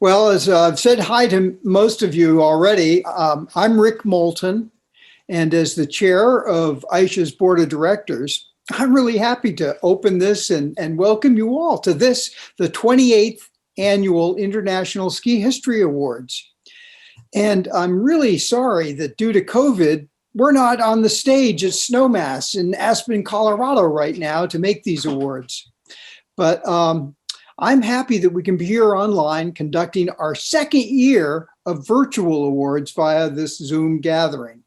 Well, as I've said hi to most of you already, I'm Rick Moulton, and as the chair of ISHA's board of directors, I'm really happy to open this and welcome you all to this, the 28th Annual International Ski History Awards. And I'm really sorry that due to COVID, we're not on the stage at Snowmass in Aspen, Colorado right now to make these awards. But I'm happy that we can be here online conducting our second year of virtual awards via this Zoom gathering.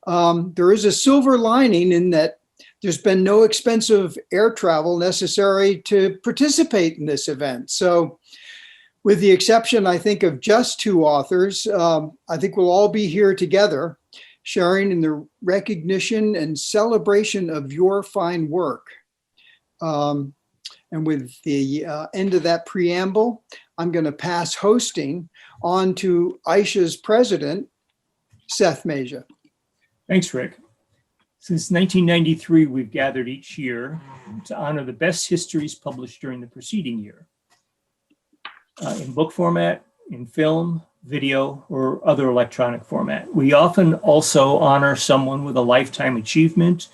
There is a silver lining in that there's been no expensive air travel necessary to participate in this event. So with the exception, I think, of just two authors, I think we'll all be here together, sharing in the recognition and celebration of your fine work. And with the end of that preamble, I'm going to pass hosting on to ISHA's president, Seth Masia. Thanks, Rick. Since 1993, we've gathered each year to honor the best histories published during the preceding year. In book format, in film, video, or other electronic format. We often also honor someone with a Lifetime Achievement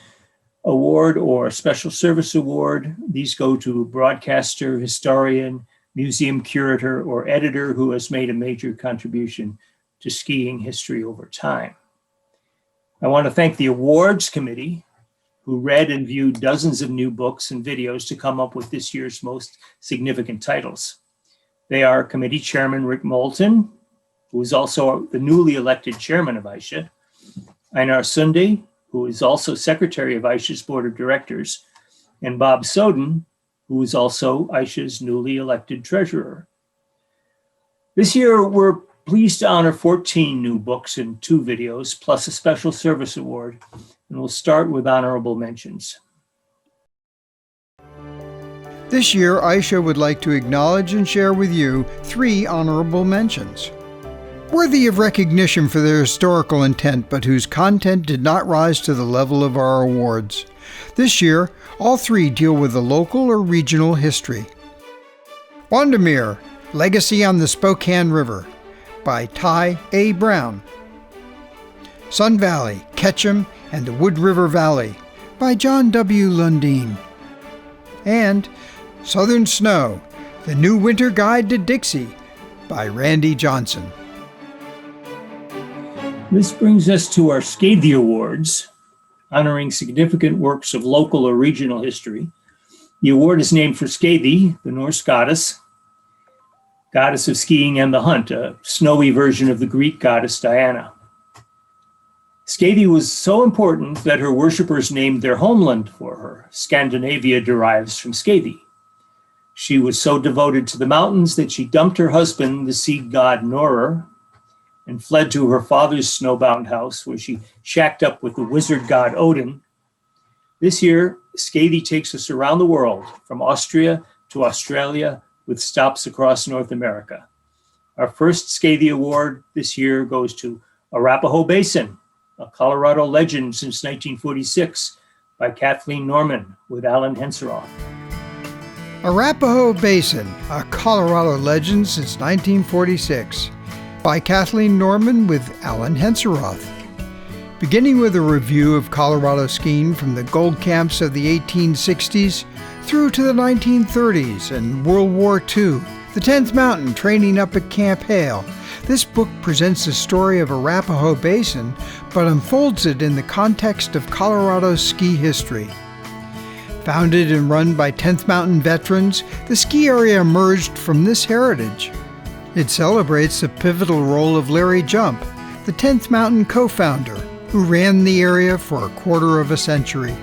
Award or a Special Service Award. These go to a broadcaster, historian, museum curator, or editor who has made a major contribution to skiing history over time. I want to thank the awards committee, who read and viewed dozens of new books and videos to come up with this year's most significant titles. They are Committee Chairman Rick Moulton, who is also the newly elected chairman of ISHA, Einar Sunde, who is also secretary of ISHA's board of directors, and Bob Soden, who is also ISHA's newly elected treasurer. This year, we're pleased to honor 14 new books and 2 videos, plus a special service award, and we'll start with honorable mentions. This year, ISHA would like to acknowledge and share with you 3 honorable mentions. Worthy of recognition for their historical intent, but whose content did not rise to the level of our awards. This year, all 3 deal with the local or regional history. Wandamere, Legacy on the Spokane River, by Ty A. Brown. Sun Valley, Ketchum, and the Wood River Valley, by John W. Lundeen. And Southern Snow, The New Winter Guide to Dixie, by Randy Johnson. This brings us to our Scathy Awards, honoring significant works of local or regional history. The award is named for Scathy, the Norse goddess of skiing and the hunt, a snowy version of the Greek goddess Diana. Scathy was so important that her worshippers named their homeland for her. Scandinavia derives from Scathy. She was so devoted to the mountains that she dumped her husband, the sea god Norer, and fled to her father's snowbound house, where she shacked up with the wizard god Odin. This year, Scathy takes us around the world, from Austria to Australia, with stops across North America. Our first Scathy Award this year goes to Arapahoe Basin, a Colorado legend since 1946, by Kathleen Norman, with Alan Henseroth. Arapahoe Basin, a Colorado legend since 1946, by Kathleen Norman with Alan Henseroth. Beginning with a review of Colorado skiing from the gold camps of the 1860s through to the 1930s and World War II, the 10th Mountain training up at Camp Hale, this book presents the story of Arapahoe Basin, but unfolds it in the context of Colorado's ski history. Founded and run by 10th Mountain veterans, the ski area emerged from this heritage. It celebrates the pivotal role of Larry Jump, the 10th Mountain co-founder, who ran the area for a quarter of a century.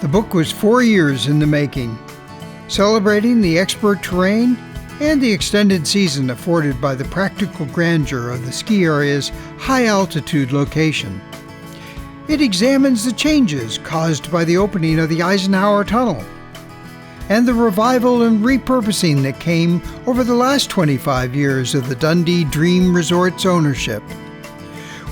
The book was 4 years in the making, celebrating the expert terrain and the extended season afforded by the practical grandeur of the ski area's high-altitude location. It examines the changes caused by the opening of the Eisenhower Tunnel and the revival and repurposing that came over the last 25 years of the Dundee Dream Resort's ownership.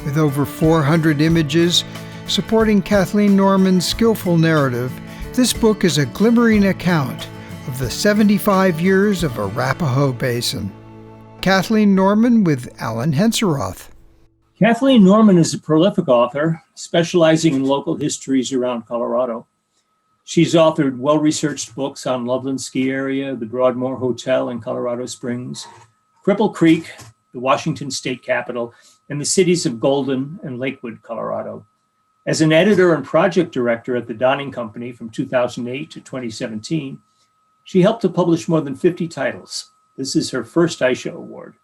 With over 400 images supporting Kathleen Norman's skillful narrative, this book is a glimmering account of the 75 years of Arapahoe Basin. Kathleen Norman with Alan Henseroth. Kathleen Norman is a prolific author, specializing in local histories around Colorado. She's authored well-researched books on Loveland Ski Area, the Broadmoor Hotel in Colorado Springs, Cripple Creek, the Washington State Capitol, and the cities of Golden and Lakewood, Colorado. As an editor and project director at the Donning Company from 2008 to 2017, she helped to publish more than 50 titles. This is her first ISHA Award.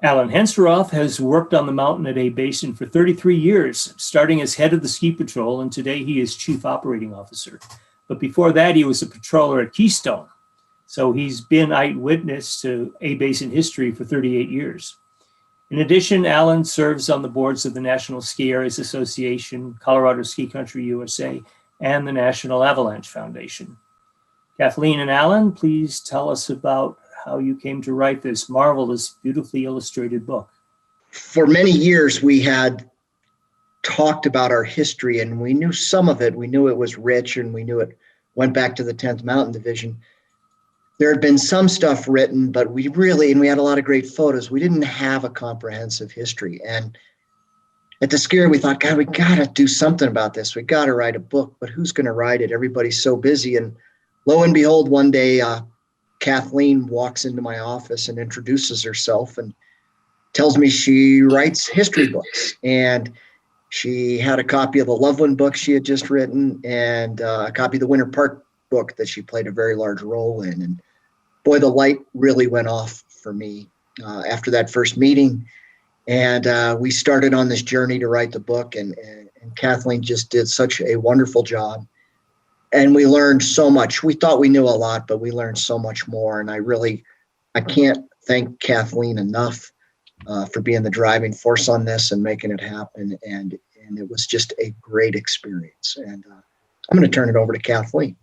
Alan Henseroth has worked on the mountain at A Basin for 33 years, starting as head of the ski patrol, and today he is chief operating officer. But before that, he was a patroller at Keystone. So he's been eyewitness to A Basin history for 38 years. In addition, Alan serves on the boards of the National Ski Areas Association, Colorado Ski Country USA, and the National Avalanche Foundation. Kathleen and Alan, please tell us about how you came to write this marvelous, beautifully illustrated book. For many years, we had talked about our history, and we knew some of it. We knew it was rich, and we knew it went back to the 10th Mountain Division. There had been some stuff written, but we had a lot of great photos. We didn't have a comprehensive history. And at the ski area, we thought, God, we got to do something about this. We got to write a book, but who's going to write it? Everybody's so busy. And lo and behold, one day, Kathleen walks into my office and introduces herself and tells me she writes history books. And she had a copy of the Loveland book she had just written and a copy of the Winter Park book that she played a very large role in. And boy, the light really went off for me after that first meeting. And we started on this journey to write the book. And Kathleen just did such a wonderful job. And we learned so much. We thought we knew a lot, but we learned so much more. And I can't thank Kathleen enough for being the driving force on this and making it happen. And it was just a great experience. And I'm going to turn it over to Kathleen.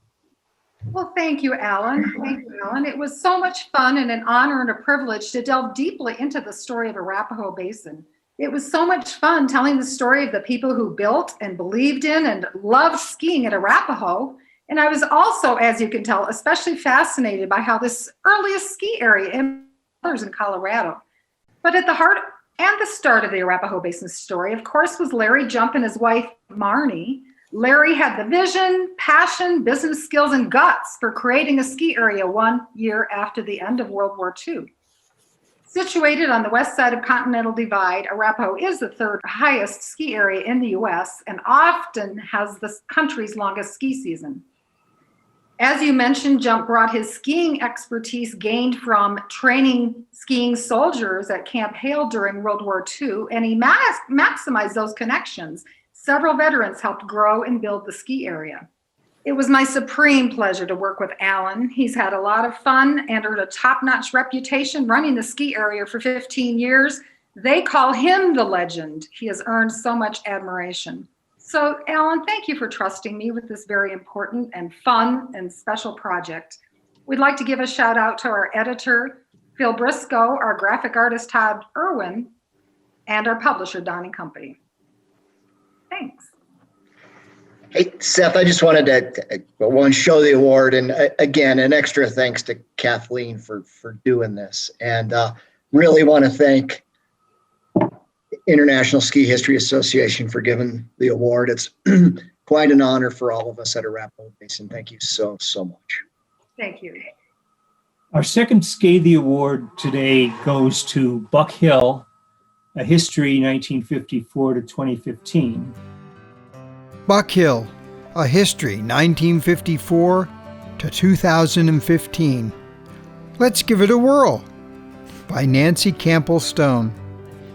Well, thank you, Alan. Thank you, Alan. It was so much fun and an honor and a privilege to delve deeply into the story of Arapahoe Basin. It was so much fun telling the story of the people who built and believed in and loved skiing at Arapahoe. And I was also, as you can tell, especially fascinated by how this earliest ski area in Colorado. But at the heart and the start of the Arapahoe Basin story, of course, was Larry Jump and his wife, Marnie. Larry had the vision, passion, business skills, and guts for creating a ski area 1 year after the end of World War II. Situated on the west side of Continental Divide, Arapahoe is the third highest ski area in the U.S. and often has the country's longest ski season. As you mentioned, Jump brought his skiing expertise gained from training skiing soldiers at Camp Hale during World War II, and he maximized those connections. Several veterans helped grow and build the ski area. It was my supreme pleasure to work with Alan. He's had a lot of fun and earned a top-notch reputation running the ski area for 15 years. They call him the legend. He has earned so much admiration. So, Alan, thank you for trusting me with this very important and fun and special project. We'd like to give a shout out to our editor, Phil Briscoe, our graphic artist, Todd Irwin, and our publisher, Donning Company. Thanks. Hey, Seth, I just wanted to show the award. And again, an extra thanks to Kathleen for doing this. And really want to thank International Ski History Association for giving the award. It's quite an honor for all of us at Arapahoe Basin. Thank you so much. Thank you. Our second Scathy Award today goes to Buck Hill, A History 1954 to 2015. Buck Hill, A History 1954 to 2015. Let's Give It a Whirl by Nancy Campbell Stone.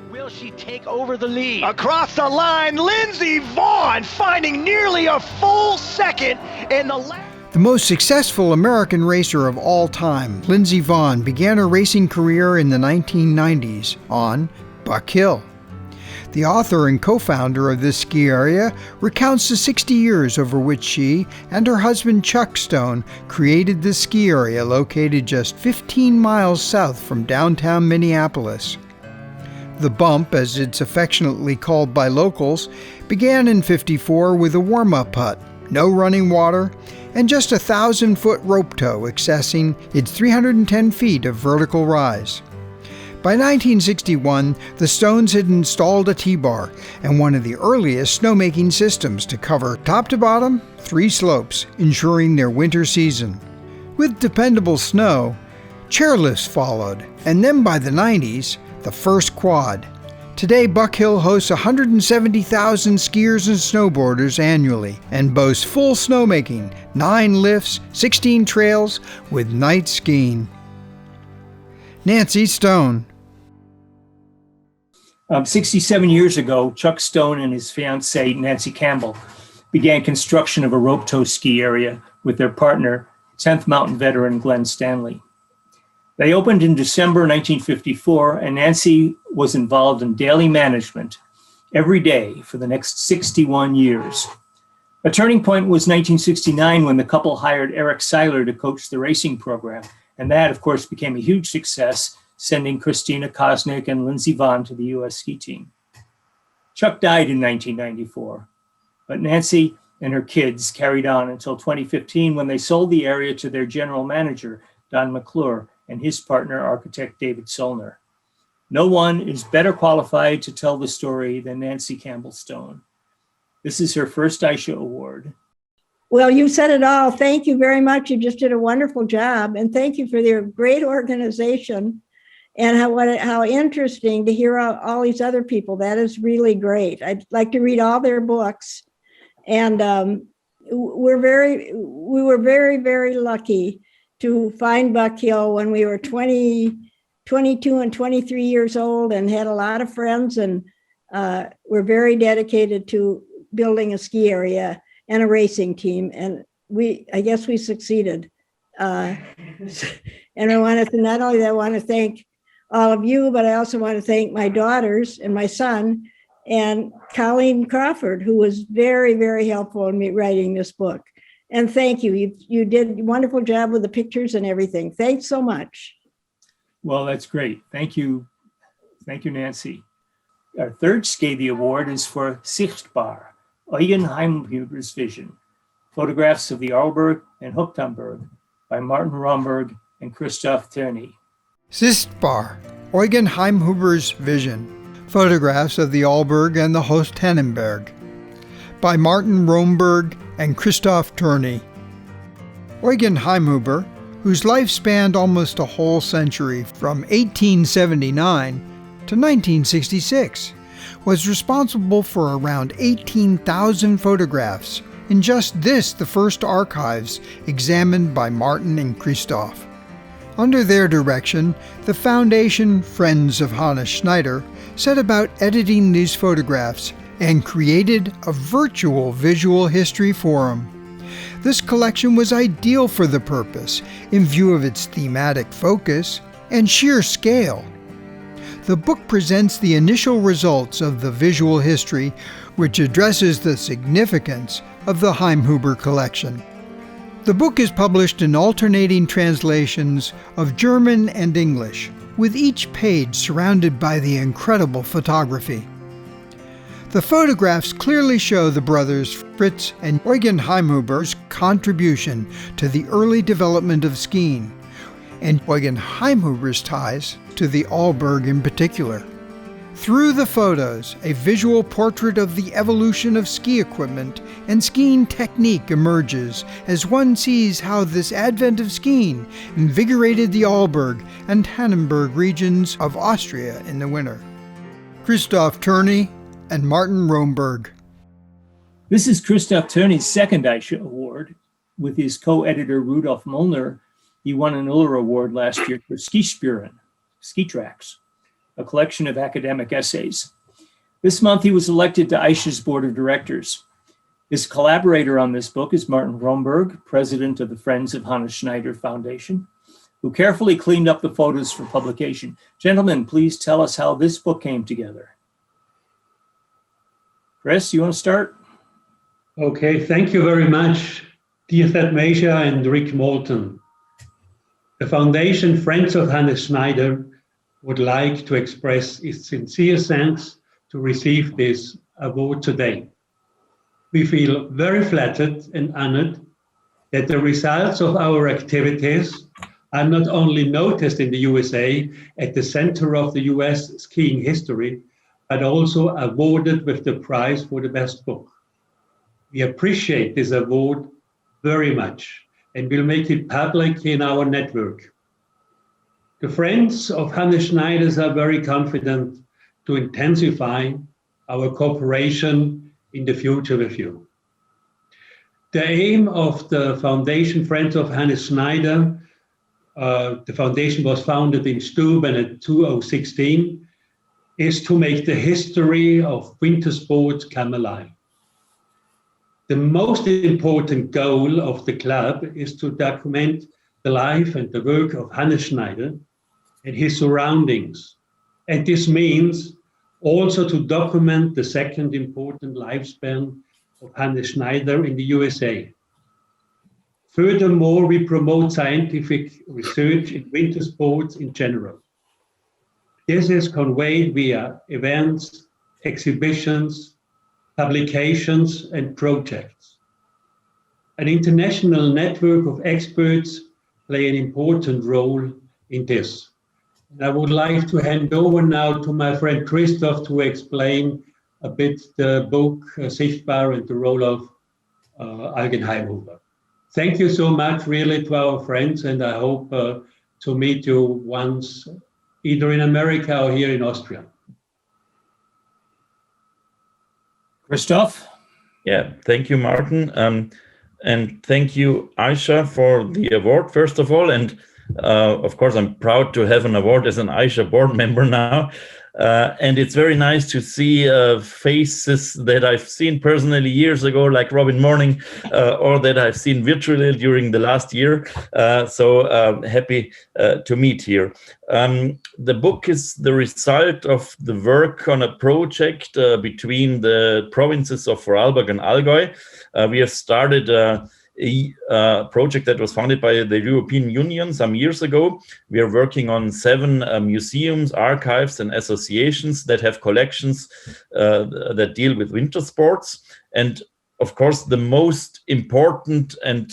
Will she take over the lead? Across the line, Lindsey Vaughn finding nearly a full second in the last. The most successful American racer of all time, Lindsey Vaughn, began her racing career in the 1990s on Buck Hill. The author and co-founder of this ski area recounts the 60 years over which she and her husband Chuck Stone created this ski area located just 15 miles south from downtown Minneapolis. The bump, as it's affectionately called by locals, began in '54 with a warm-up hut, no running water, and just a 1,000-foot rope tow accessing its 310 feet of vertical rise. By 1961, the Stones had installed a T-bar and one of the earliest snowmaking systems to cover top to bottom 3 slopes, ensuring their winter season. With dependable snow, chairlifts followed, and then by the 90s, the first quad. Today, Buck Hill hosts 170,000 skiers and snowboarders annually and boasts full snowmaking, 9 lifts, 16 trails, with night skiing. Nancy Stone. 67 years ago, Chuck Stone and his fiancée, Nancy Campbell, began construction of a rope-tow ski area with their partner, 10th Mountain veteran Glenn Stanley. They opened in December 1954, and Nancy was involved in daily management every day for the next 61 years. A turning point was 1969 when the couple hired Eric Seiler to coach the racing program, and that, of course, became a huge success, sending Christina Kosnick and Lindsey Vonn to the U.S. ski team. Chuck died in 1994, but Nancy and her kids carried on until 2015 when they sold the area to their general manager, Don McClure, and his partner, architect David Solner. No one is better qualified to tell the story than Nancy Campbell Stone. This is her first ISHA Award. Well, you said it all. Thank you very much. You just did a wonderful job. And thank you for your great organization and how interesting to hear all these other people. That is really great. I'd like to read all their books. And we were very, very lucky to find Buck Hill when we were 22 and 23 years old and had a lot of friends, and we're very dedicated to building a ski area and a racing team. And I guess we succeeded. And I want to, not only that, I want to thank all of you, but I also want to thank my daughters and my son and Colleen Crawford, who was very, very helpful in me writing this book. And thank you. You did a wonderful job with the pictures and everything. Thanks so much. Well, that's great. Thank you. Thank you, Nancy. Our third Scathy Award is for Sichtbar, Eugen Heimhuber's Vision, photographs of the Arlberg and Hochtamberg by Martin Romberg and Christoph Terney. Sichtbar, Eugen Heimhuber's Vision, photographs of the Arlberg and the Hochtamberg by Martin Romberg and Christoph Terney. Eugen Heimhuber, whose life spanned almost a whole century from 1879 to 1966, was responsible for around 18,000 photographs in just this, the first archives examined by Martin and Christoph. Under their direction, the Foundation Friends of Hannes Schneider set about editing these photographs and created a virtual visual history forum. This collection was ideal for the purpose in view of its thematic focus and sheer scale. The book presents the initial results of the visual history, which addresses the significance of the Heimhuber collection. The book is published in alternating translations of German and English, with each page surrounded by the incredible photography. The photographs clearly show the brothers Fritz and Eugen Heimhuber's contribution to the early development of skiing, and Eugen Heimhuber's ties to the Arlberg in particular. Through the photos, a visual portrait of the evolution of ski equipment and skiing technique emerges as one sees how this advent of skiing invigorated the Arlberg and Tannenberg regions of Austria in the winter. Christoph Terney and Martin Romberg. This is Christoph Terney's second ISHA Award. With his co-editor Rudolf Mollner, he won an Uller Award last year for Skispuren, Ski Tracks, a collection of academic essays. This month, he was elected to ISHA's board of directors. His collaborator on this book is Martin Romberg, president of the Friends of Hannes Schneider Foundation, who carefully cleaned up the photos for publication. Gentlemen, please tell us how this book came together. Chris, you want to start? Okay, thank you very much, dear Thad Measure and Rick Moulton. The Foundation Friends of Hannes Schneider would like to express its sincere thanks to receive this award today. We feel very flattered and honored that the results of our activities I'm not only noticed in the USA at the center of the US skiing history, but also awarded with the prize for the best book. We appreciate this award very much and will make it public in our network. The friends of Hannes Schneiders are very confident to intensify our cooperation in the future with you. The aim of the Foundation Friends of Hannes Schneider, the foundation was founded in Stuben in 2016, is to make the history of winter sports come alive. The most important goal of the club is to document the life and the work of Hannes Schneider and his surroundings. And this means also to document the second important lifespan of Hannes Schneider in the USA. Furthermore, we promote scientific research in winter sports in general. This is conveyed via events, exhibitions, publications, and projects. An international network of experts play an important role in this. And I would like to hand over now to my friend Christoph to explain a bit the book Sichtbar and the role of Eugen Heimhuber. Thank you so much really to our friends, and I hope to meet you once either in America or here in Austria. Christoph? Yeah, thank you, Martin. And thank you, ISHA, for the award, first of all. And of course, I'm proud to have an award as an ISHA board member now. And it's very nice to see faces that I've seen personally years ago, like Robin Morning, or that I've seen virtually during the last year. So happy to meet here. The book is the result of the work on a project between the provinces of Vorarlberg and Allgäu. We have started a project that was founded by the European Union some years ago. We are working on 7 museums, archives, and associations that have collections that deal with winter sports. And of course, the most important, and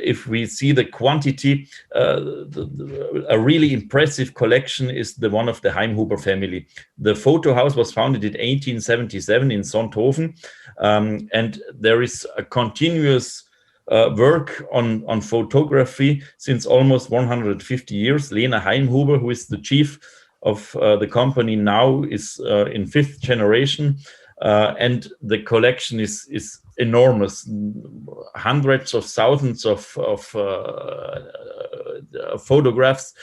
if we see the quantity, a really impressive collection is the one of the Heimhuber family. The photo house was founded in 1877 in Sonthofen, and there is a continuous work on photography since almost 150 years. Lena Heimhuber, who is the chief of the company now, is in 5th generation, and the collection is enormous. Hundreds of thousands of photographs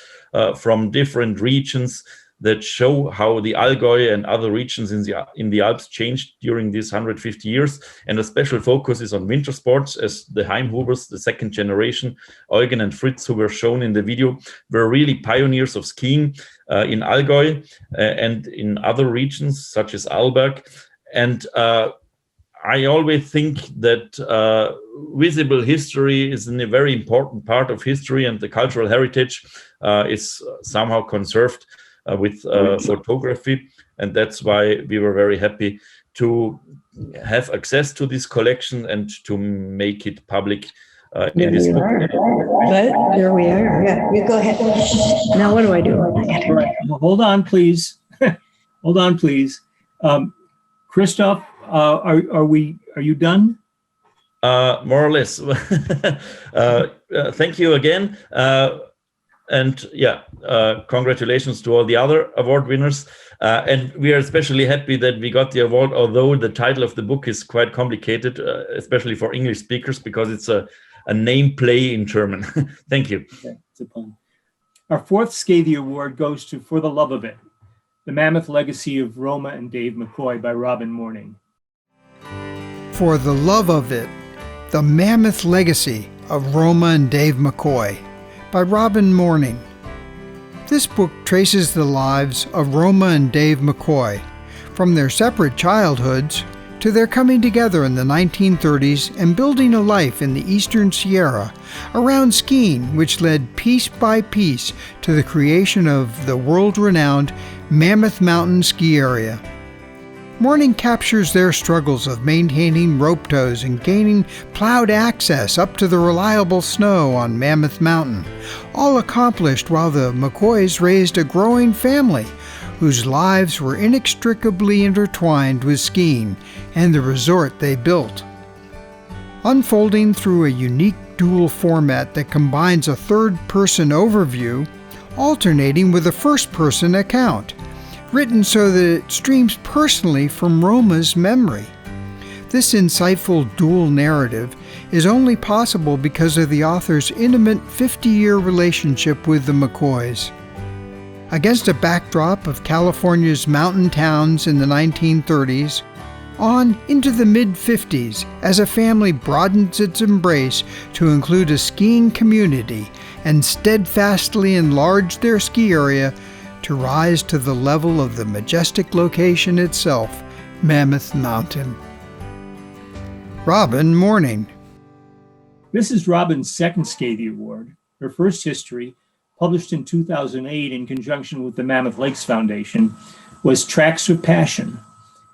from different regions that show how the Allgäu and other regions in the Alps changed during these 150 years. And a special focus is on winter sports, as the Heimhubers, the 2nd generation, Eugen and Fritz, who were shown in the video, were really pioneers of skiing in Allgäu and in other regions such as Arlberg. And I always think that visible history is a very important part of history, and the cultural heritage is somehow conserved with photography. And that's why we were very happy to have access to this collection and to make it public in this book. But there we are. Yeah, you go ahead. Now what do I do? All right. Well, hold on, please. Hold on, please. Christoph, are you done? More or less. Thank you again. And yeah, congratulations to all the other award winners. And we are especially happy that we got the award, although the title of the book is quite complicated, especially for English speakers, because it's a name play in German. Thank you. Okay, it's a pun. Our 4th Scathy Award goes to For the Love of It, The Mammoth Legacy of Roma and Dave McCoy by Robin Morning. For the Love of It, The Mammoth Legacy of Roma and Dave McCoy by Robin Morning. This book traces the lives of Roma and Dave McCoy, from their separate childhoods to their coming together in the 1930s and building a life in the Eastern Sierra around skiing, which led piece by piece to the creation of the world-renowned Mammoth Mountain ski area. Morning captures their struggles of maintaining rope tows and gaining plowed access up to the reliable snow on Mammoth Mountain, all accomplished while the McCoys raised a growing family whose lives were inextricably intertwined with skiing and the resort they built. Unfolding through a unique dual format that combines a third-person overview, alternating with a first-person account, written so that it streams personally from Roma's memory. This insightful dual narrative is only possible because of the author's intimate 50-year relationship with the McCoys. Against a backdrop of California's mountain towns in the 1930s, on into the mid-50s as a family broadens its embrace to include a skiing community and steadfastly enlarge their ski area to rise to the level of the majestic location itself, Mammoth Mountain. Robin Morning. This is Robin's second Scathy Award. Her first history, published in 2008 in conjunction with the Mammoth Lakes Foundation, was Tracks of Passion.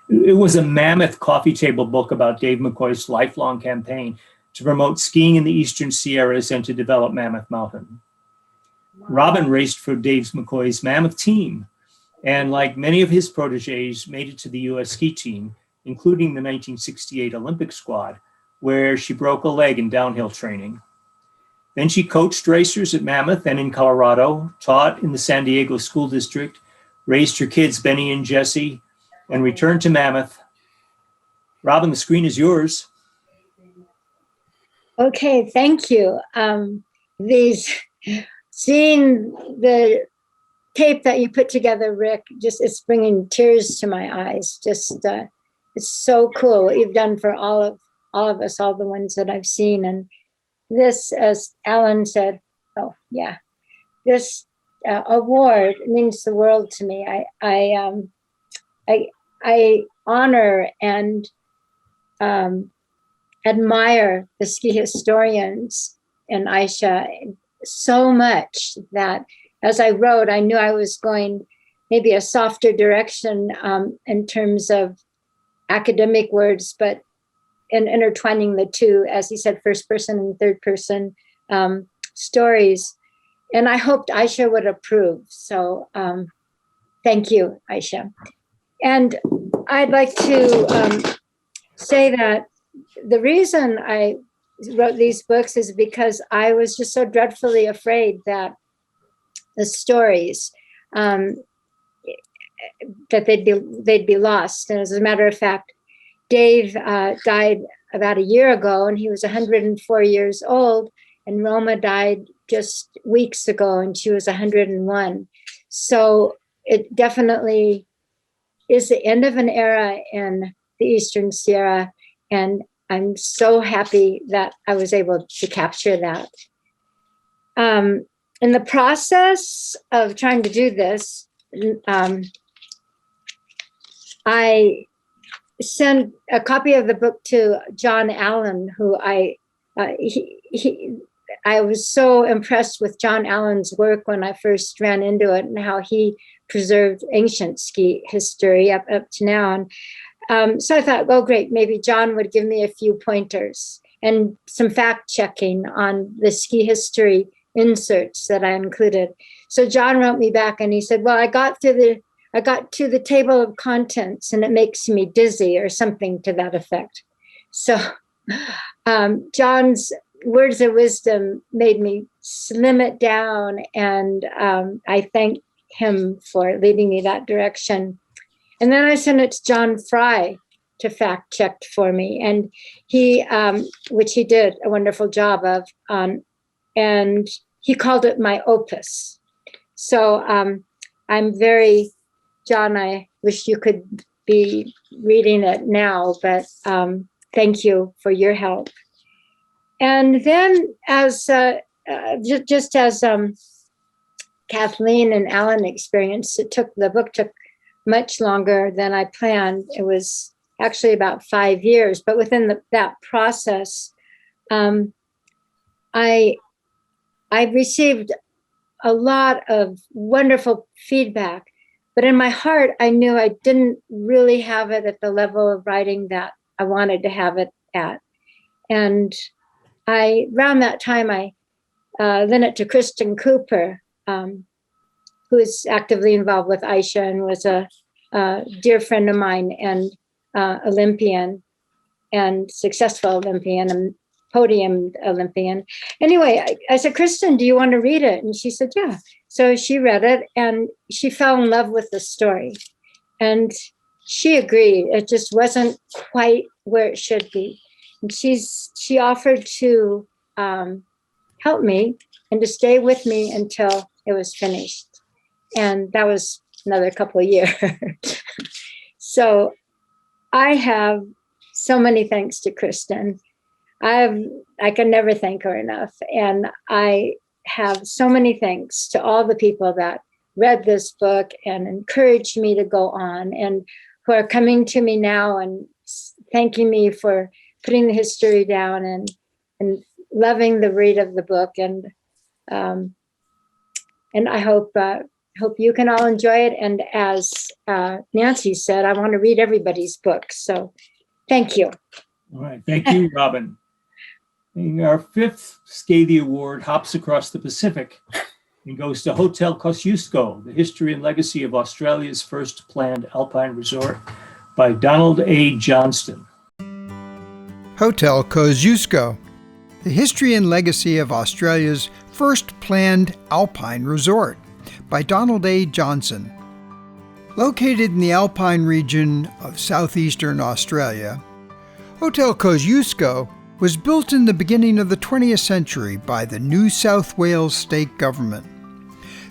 It was a Mammoth coffee table book about Dave McCoy's lifelong campaign to promote skiing in the Eastern Sierras and to develop Mammoth Mountain. Robin raced for Dave McCoy's Mammoth team, and like many of his proteges, made it to the U.S. ski team, including the 1968 Olympic squad, where she broke a leg in downhill training. Then she coached racers at Mammoth and in Colorado, taught in the San Diego School District, raised her kids, Benny and Jesse, and returned to Mammoth. Robin, the screen is yours. Okay, thank you. Seeing the tape that you put together, Rick, it's bringing tears to my eyes. It's so cool what you've done for all of us, all the ones that I've seen. And this, as Alan said, this award means the world to me. I honor and admire the ski historians in ISHA so much that as I wrote, I knew I was going maybe a softer direction in terms of academic words, but in intertwining the two, as he said, first person and third person stories. And I hoped ISHA would approve. So thank you, ISHA. And I'd like to say that the reason I wrote these books is because I was just so dreadfully afraid that the stories, that they'd be lost. And as a matter of fact, Dave died about a year ago, and he was 104 years old, and Roma died just weeks ago, and she was 101. So it definitely is the end of an era in the Eastern Sierra, and I'm so happy that I was able to capture that. In the process of trying to do this, I sent a copy of the book to John Allen, who I was so impressed with John Allen's work when I first ran into it and how he preserved ancient ski history up to now. And so I thought, oh, great, maybe John would give me a few pointers and some fact checking on the ski history inserts that I included. So John wrote me back and he said, well, I got to the table of contents and it makes me dizzy, or something to that effect. So John's words of wisdom made me slim it down, and I thank him for leading me that direction. And then I sent it to John Fry to fact check for me, and he, which he did a wonderful job of, and he called it my opus. So I'm very, John, I wish you could be reading it now, but thank you for your help. And then as just as Kathleen and Alan experienced, the book took much longer than I planned. It was actually about 5 years, but within that process, I received a lot of wonderful feedback But in my heart, I knew I didn't really have it at the level of writing that I wanted to have it at. And around that time, I lent it to Kristen Cooper, who is actively involved with ISHA and was a dear friend of mine and Olympian and successful Olympian and podium Olympian. Anyway, I said, Kristen, do you want to read it? And she said, yeah. So she read it and she fell in love with the story. And she agreed. It just wasn't quite where it should be. And she offered to help me and to stay with me until it was finished. And that was another couple of years. So I have so many thanks to Kristen. I can never thank her enough. And I have so many thanks to all the people that read this book and encouraged me to go on, and who are coming to me now and thanking me for putting the history down and loving the read of the book. And I hope you can all enjoy it. And as Nancy said, I want to read everybody's book. So thank you. All right. Thank you, Robin. Our fifth Skady Award hops across the Pacific and goes to Hotel Kosciuszko, the history and legacy of Australia's first planned alpine resort, by Donald A. Johnston. Hotel Kosciuszko, the history and legacy of Australia's first planned alpine resort, by Donald A. Johnson. Located in the alpine region of southeastern Australia, Hotel Kosciuszko was built in the beginning of the 20th century by the New South Wales state government.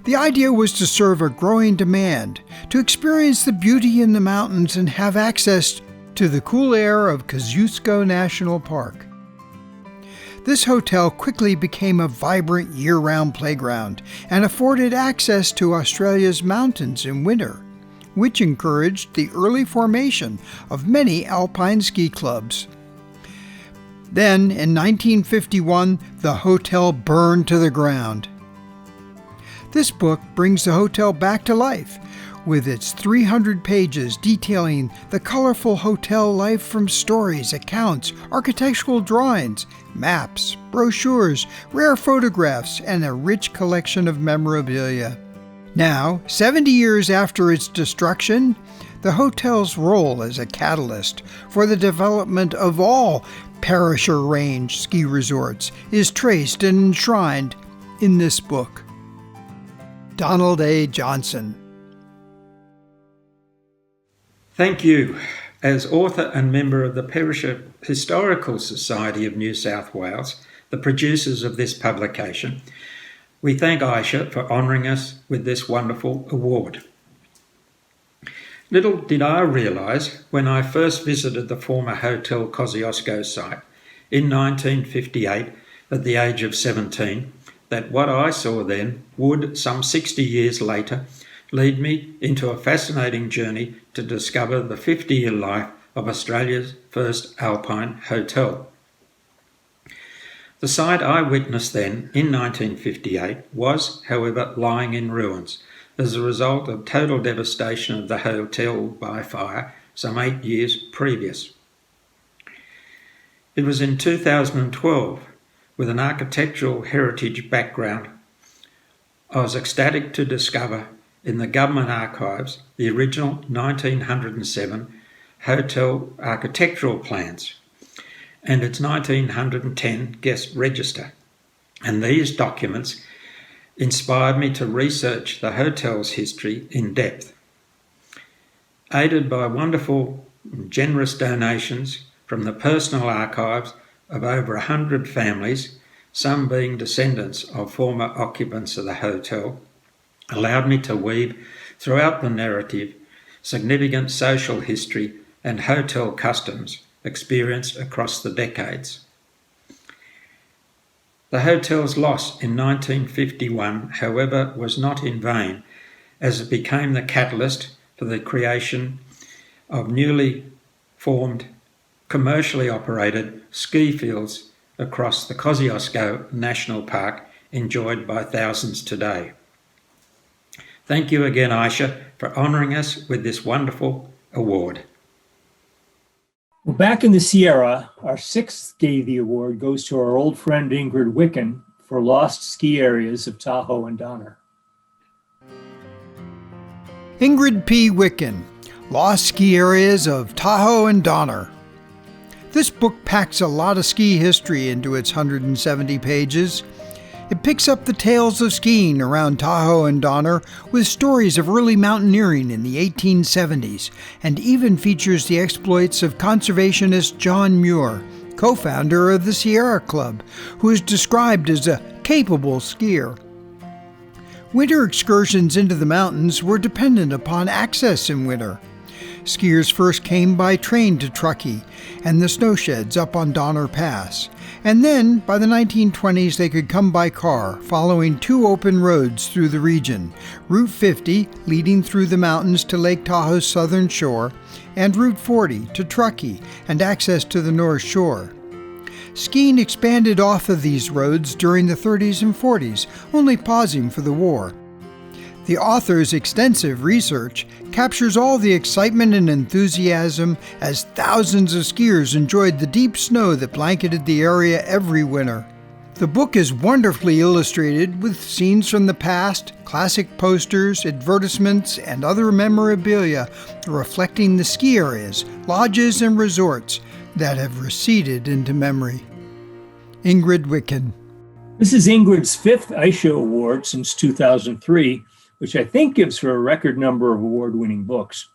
The idea was to serve a growing demand, to experience the beauty in the mountains and have access to the cool air of Kosciuszko National Park. This hotel quickly became a vibrant year-round playground and afforded access to Australia's mountains in winter, which encouraged the early formation of many alpine ski clubs. Then, in 1951, the hotel burned to the ground. This book brings the hotel back to life, with its 300 pages detailing the colorful hotel life from stories, accounts, architectural drawings, maps, brochures, rare photographs, and a rich collection of memorabilia. Now, 70 years after its destruction, the hotel's role as a catalyst for the development of all Perisher Range ski resorts is traced and enshrined in this book. Donald A. Johnson. Thank you. As author and member of the Perisher Historical Society of New South Wales, the producers of this publication, we thank ISHA for honouring us with this wonderful award. Little did I realise when I first visited the former Hotel Kosciuszko site in 1958 at the age of 17 that what I saw then would, some 60 years later, lead me into a fascinating journey to discover the 50-year life of Australia's first alpine hotel. The site I witnessed then in 1958 was, however, lying in ruins as a result of total devastation of the hotel by fire some 8 years previous. It was in 2012, with an architectural heritage background, I was ecstatic to discover in the government archives the original 1907 hotel architectural plans and its 1910 guest register. And these documents inspired me to research the hotel's history in depth. Aided by wonderful and generous donations from the personal archives of over 100 families, some being descendants of former occupants of the hotel, allowed me to weave throughout the narrative significant social history and hotel customs experienced across the decades. The hotel's loss in 1951, however, was not in vain, as it became the catalyst for the creation of newly formed, commercially operated ski fields across the Kosciuszko National Park, enjoyed by thousands today. Thank you again, ISHA, for honouring us with this wonderful award. Well, back in the Sierra, our sixth Scathy Award goes to our old friend Ingrid Wicken for lost ski areas of Tahoe and Donner. Ingrid P. Wicken, Lost Ski Areas of Tahoe and Donner. This book packs a lot of ski history into its 170 pages. It picks up the tales of skiing around Tahoe and Donner with stories of early mountaineering in the 1870s, and even features the exploits of conservationist John Muir, co-founder of the Sierra Club, who is described as a capable skier. Winter excursions into the mountains were dependent upon access in winter. Skiers first came by train to Truckee and the snowsheds up on Donner Pass, and then by the 1920s they could come by car, following two open roads through the region, Route 50 leading through the mountains to Lake Tahoe's southern shore, and Route 40 to Truckee and access to the North Shore. Skiing expanded off of these roads during the 30s and 40s, only pausing for the war. The author's extensive research captures all the excitement and enthusiasm as thousands of skiers enjoyed the deep snow that blanketed the area every winter. The book is wonderfully illustrated with scenes from the past, classic posters, advertisements, and other memorabilia reflecting the ski areas, lodges, and resorts that have receded into memory. Ingrid Wicken. This is Ingrid's fifth ISHA Award since 2003, which I think gives her a record number of award-winning books.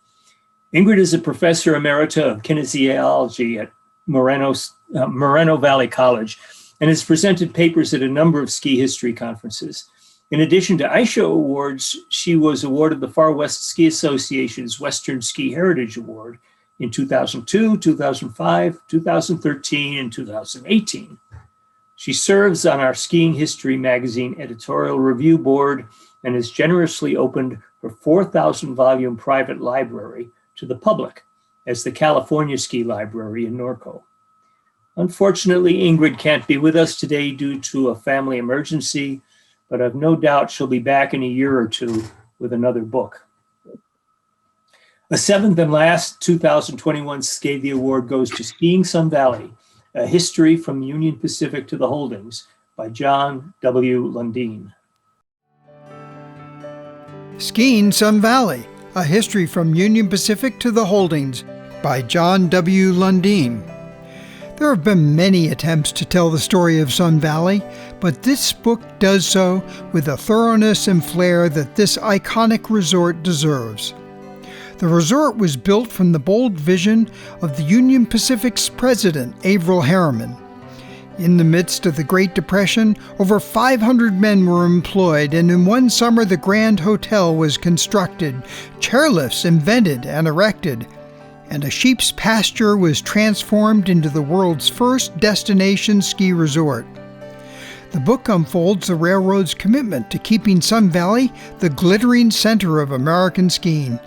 Ingrid is a professor emerita of kinesiology at Moreno Valley College and has presented papers at a number of ski history conferences. In addition to ISHA Awards, she was awarded the Far West Ski Association's Western Ski Heritage Award in 2002, 2005, 2013, and 2018. She serves on our Skiing History magazine editorial review board and has generously opened her 4,000-volume private library to the public as the California Ski Library in Norco. Unfortunately, Ingrid can't be with us today due to a family emergency, but I've no doubt she'll be back in a year or two with another book. A seventh and last 2021 Scathy Award goes to Skiing Sun Valley, A History from Union Pacific to the Holdings by John W. Lundeen. Skiing Sun Valley, A History from Union Pacific to the Holdings by John W. Lundeen. There have been many attempts to tell the story of Sun Valley, but this book does so with a thoroughness and flair that this iconic resort deserves. The resort was built from the bold vision of the Union Pacific's president, Averell Harriman. In the midst of the Great Depression, over 500 men were employed, and in one summer the Grand Hotel was constructed, chairlifts invented and erected, and a sheep's pasture was transformed into the world's first destination ski resort. The book unfolds the railroad's commitment to keeping Sun Valley the glittering center of American skiing.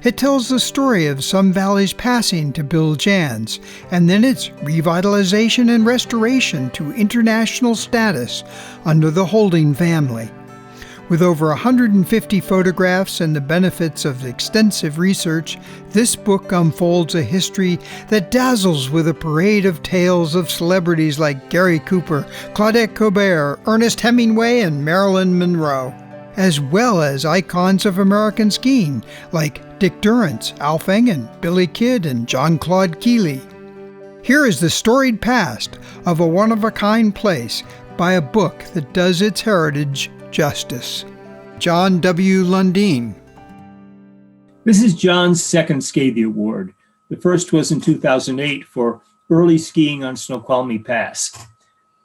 It tells the story of Sun Valley's passing to Bill Jans, and then its revitalization and restoration to international status under the Holding family. With over 150 photographs and the benefits of extensive research, this book unfolds a history that dazzles with a parade of tales of celebrities like Gary Cooper, Claudette Colbert, Ernest Hemingway, and Marilyn Monroe, as well as icons of American skiing like Dick Durrance, Alf Engen, Billy Kidd, and John Claude Keeley. Here is the storied past of a one-of-a-kind place by a book that does its heritage justice. John W. Lundeen. This is John's second Scathy Award. The first was in 2008 for early skiing on Snoqualmie Pass.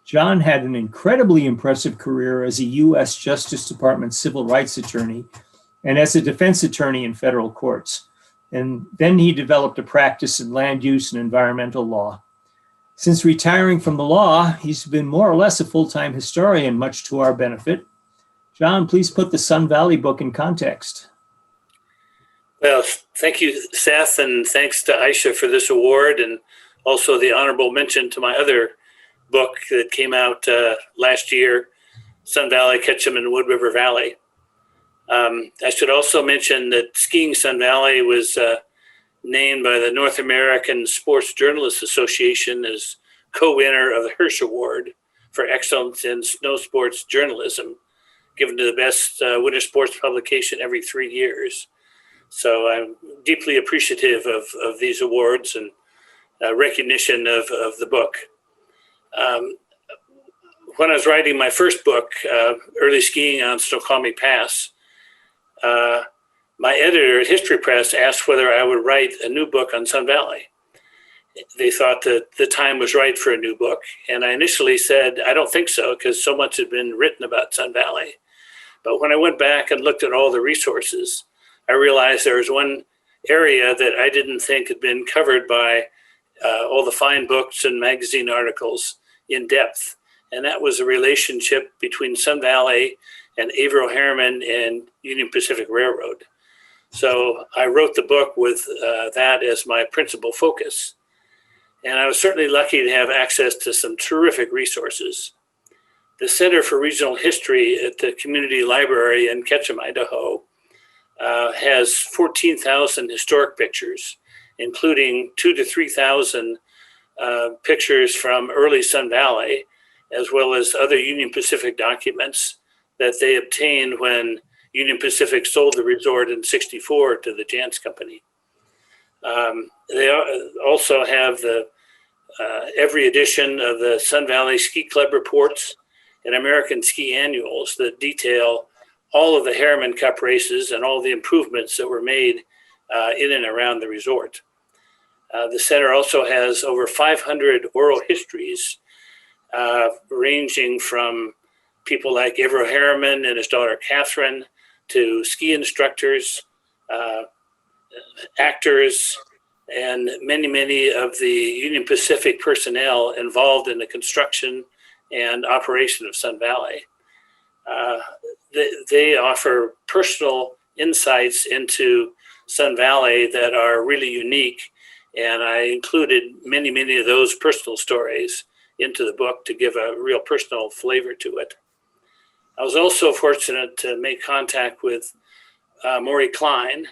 John had an incredibly impressive career as a U.S. Justice Department civil rights attorney and as a defense attorney in federal courts. And then he developed a practice in land use and environmental law. Since retiring from the law, he's been more or less a full-time historian, much to our benefit. John, please put the Sun Valley book in context. Well, thank you, Seth, and thanks to ISHA for this award, and also the honorable mention to my other book that came out last year, Sun Valley, Ketchum, and Wood River Valley. I should also mention that Skiing Sun Valley was named by the North American Sports Journalists Association as co-winner of the ISHA Award for excellence in snow sports journalism, given to the best winter sports publication every 3 years. So I'm deeply appreciative of these awards and recognition of the book. When I was writing my first book, Early Skiing on Snoqualmie Pass, my editor at History Press asked whether I would write a new book on Sun Valley. They thought that the time was right for a new book. And I initially said, I don't think so, because so much had been written about Sun Valley. But when I went back and looked at all the resources, I realized there was one area that I didn't think had been covered by all the fine books and magazine articles in depth. And that was the relationship between Sun Valley and Averill Harriman and Union Pacific Railroad. So I wrote the book with that as my principal focus. And I was certainly lucky to have access to some terrific resources. The Center for Regional History at the Community Library in Ketchum, Idaho, has 14,000 historic pictures, including 2,000 to 3,000 pictures from early Sun Valley, as well as other Union Pacific documents that they obtained when Union Pacific sold the resort in '64 to the Jantz Company. They also have the every edition of the Sun Valley Ski Club reports and American Ski Annuals that detail all of the Harriman Cup races and all the improvements that were made in and around the resort. The center also has over 500 oral histories ranging from people like Averill Harriman and his daughter Catherine to ski instructors, actors, and many of the Union Pacific personnel involved in the construction and operation of Sun Valley. They offer personal insights into Sun Valley that are really unique, and I included many of those personal stories into the book to give a real personal flavor to it. I was also fortunate to make contact with Maury Klein,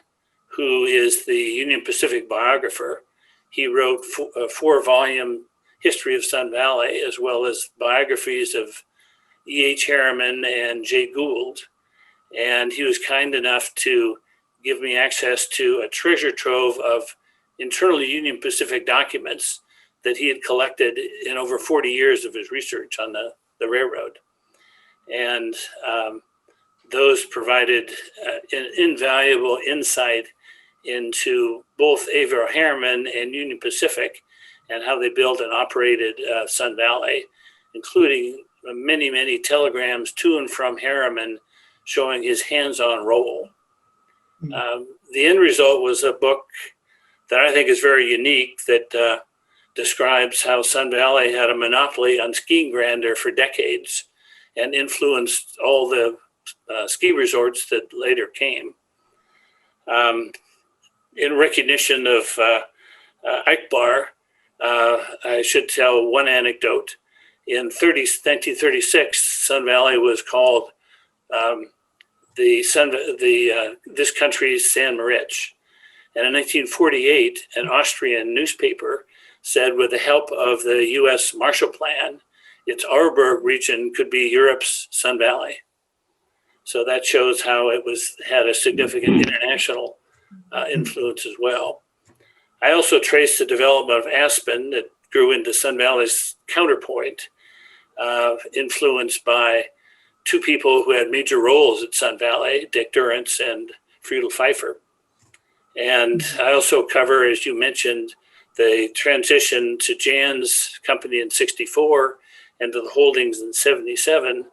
who is the Union Pacific biographer. He wrote a 4-volume history of Sun Valley, as well as biographies of E.H. Harriman and Jay Gould. And he was kind enough to give me access to a treasure trove of internal Union Pacific documents that he had collected in over 40 years of his research on the railroad. And those provided an invaluable insight into both Averill Harriman and Union Pacific and how they built and operated Sun Valley, including many telegrams to and from Harriman showing his hands-on role. The end result was a book that I think is very unique that describes how Sun Valley had a monopoly on skiing grandeur for decades and influenced all the ski resorts that later came. In recognition of Eichbar, I should tell one anecdote. In 1936, Sun Valley was called this country's San Moritz. And in 1948, an Austrian newspaper said, with the help of the US Marshall Plan, its Arlberg region could be Europe's Sun Valley. So that shows how it had a significant international influence as well. I also traced the development of Aspen that grew into Sun Valley's counterpoint, influenced by two people who had major roles at Sun Valley, Dick Durrance and Friedel Pfeiffer. And I also cover, as you mentioned, the transition to Jan's company in '64 and to the holdings in '77,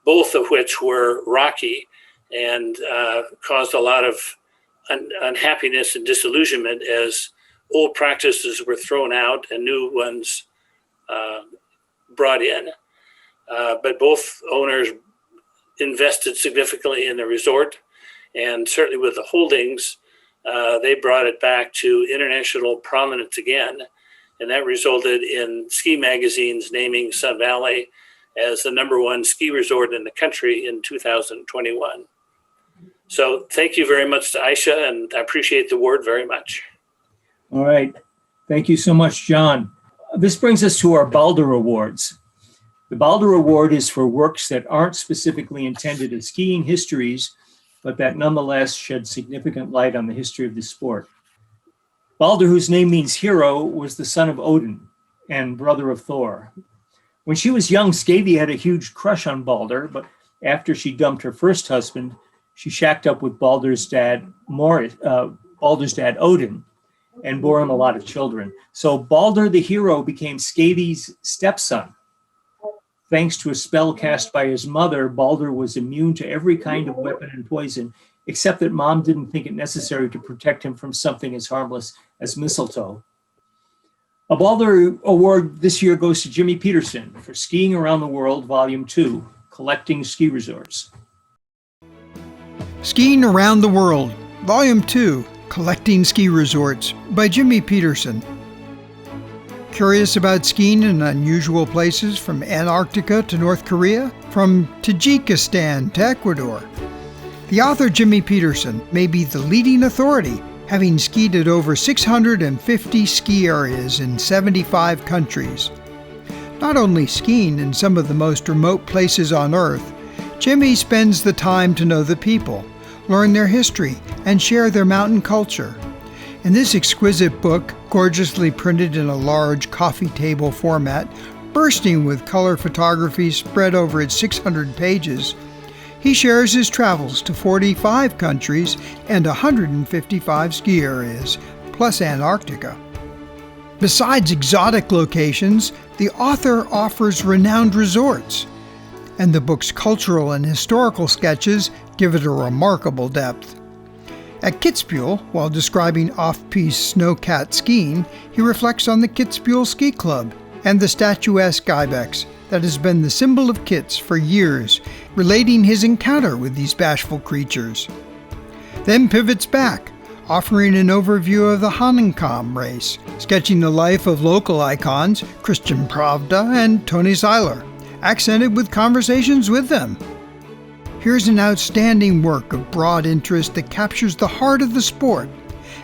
both of which were rocky and caused a lot of unhappiness and disillusionment as old practices were thrown out and new ones brought in. But both owners invested significantly in the resort, and certainly with the holdings, they brought it back to international prominence again. And that resulted in ski magazines naming Sun Valley as the #1 ski resort in the country in 2021. So thank you very much to ISHA, and I appreciate the award very much. All right. Thank you so much, John. This brings us to our Balder Awards. The Balder Award is for works that aren't specifically intended as skiing histories, but that nonetheless shed significant light on the history of the sport. Balder, whose name means hero, was the son of Odin and brother of Thor. When she was young, Skavi had a huge crush on Balder, but after she dumped her first husband, she shacked up with Balder's dad, Odin, and bore him a lot of children. So Balder the hero became Skavi's stepson. Thanks to a spell cast by his mother, Balder was immune to every kind of weapon and poison, except that mom didn't think it necessary to protect him from something as harmless as mistletoe. A Balder Award this year goes to Jimmy Peterson for Skiing Around the World, Volume 2, Collecting Ski Resorts. Skiing Around the World, Volume 2, Collecting Ski Resorts by Jimmy Peterson. Curious about skiing in unusual places from Antarctica to North Korea, from Tajikistan to Ecuador? The author Jimmy Peterson may be the leading authority, having skied at over 650 ski areas in 75 countries. Not only skiing in some of the most remote places on Earth, Jimmy spends the time to know the people, learn their history, and share their mountain culture. In this exquisite book, gorgeously printed in a large coffee table format, bursting with color photography spread over its 600 pages, he shares his travels to 45 countries and 155 ski areas, plus Antarctica. Besides exotic locations, the author offers renowned resorts, and the book's cultural and historical sketches give it a remarkable depth. At Kitzbühel, while describing off-piste snowcat skiing, he reflects on the Kitzbühel Ski Club and the statuesque ibex that has been the symbol of Kitz for years, relating his encounter with these bashful creatures. Then pivots back, offering an overview of the Hahnenkamm race, sketching the life of local icons Christian Pravda and Tony Seiler, accented with conversations with them. Here's an outstanding work of broad interest that captures the heart of the sport,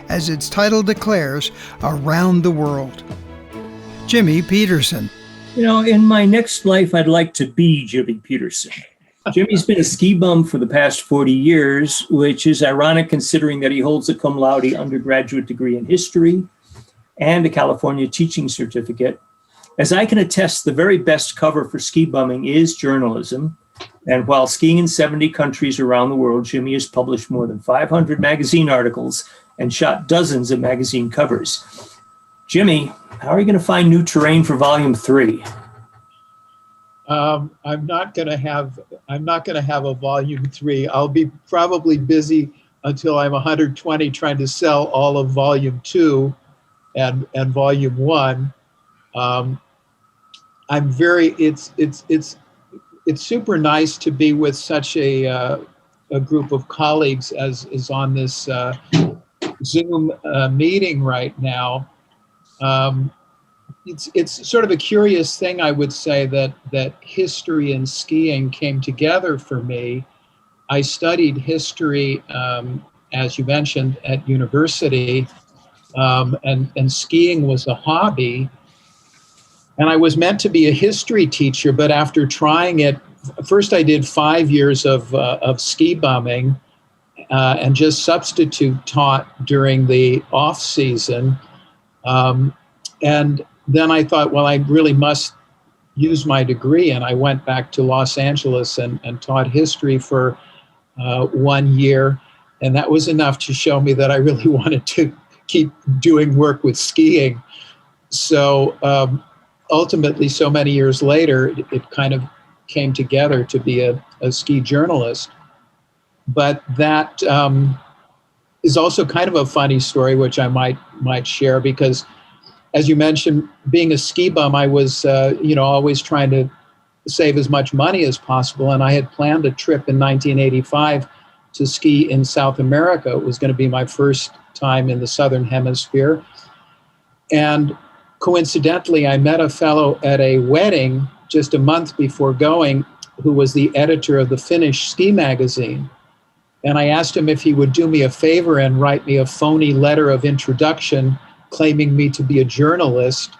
as its title declares, Around the World. Jimmy Peterson. You know, in my next life, I'd like to be Jimmy Peterson. Jimmy's been a ski bum for the past 40 years, which is ironic considering that he holds a cum laude undergraduate degree in history and a California teaching certificate. As I can attest, the very best cover for ski bumming is journalism. And while skiing in 70 countries around the world, Jimmy has published more than 500 magazine articles and shot dozens of magazine covers. Jimmy, how are you going to find new terrain for Volume 3? I'm not going to have a Volume 3. I'll be probably busy until I'm 120 trying to sell all of Volume 2 and Volume 1. It's super nice to be with such a group of colleagues as is on this Zoom meeting right now. It's sort of a curious thing, I would say, that history and skiing came together for me. I studied history, as you mentioned, at university, and skiing was a hobby. And I was meant to be a history teacher, but after trying it, first I did 5 years of ski bumming and just substitute taught during the off season. And then I thought, well, I really must use my degree. And I went back to Los Angeles and taught history for 1 year. And that was enough to show me that I really wanted to keep doing work with skiing. So ultimately, so many years later, it kind of came together to be a ski journalist. But that is also kind of a funny story, which I might share, because as you mentioned, being a ski bum, I was always trying to save as much money as possible. And I had planned a trip in 1985 to ski in South America. It was going to be my first time in the Southern Hemisphere. And coincidentally, I met a fellow at a wedding just a month before going who was the editor of the Finnish ski magazine. And I asked him if he would do me a favor and write me a phony letter of introduction claiming me to be a journalist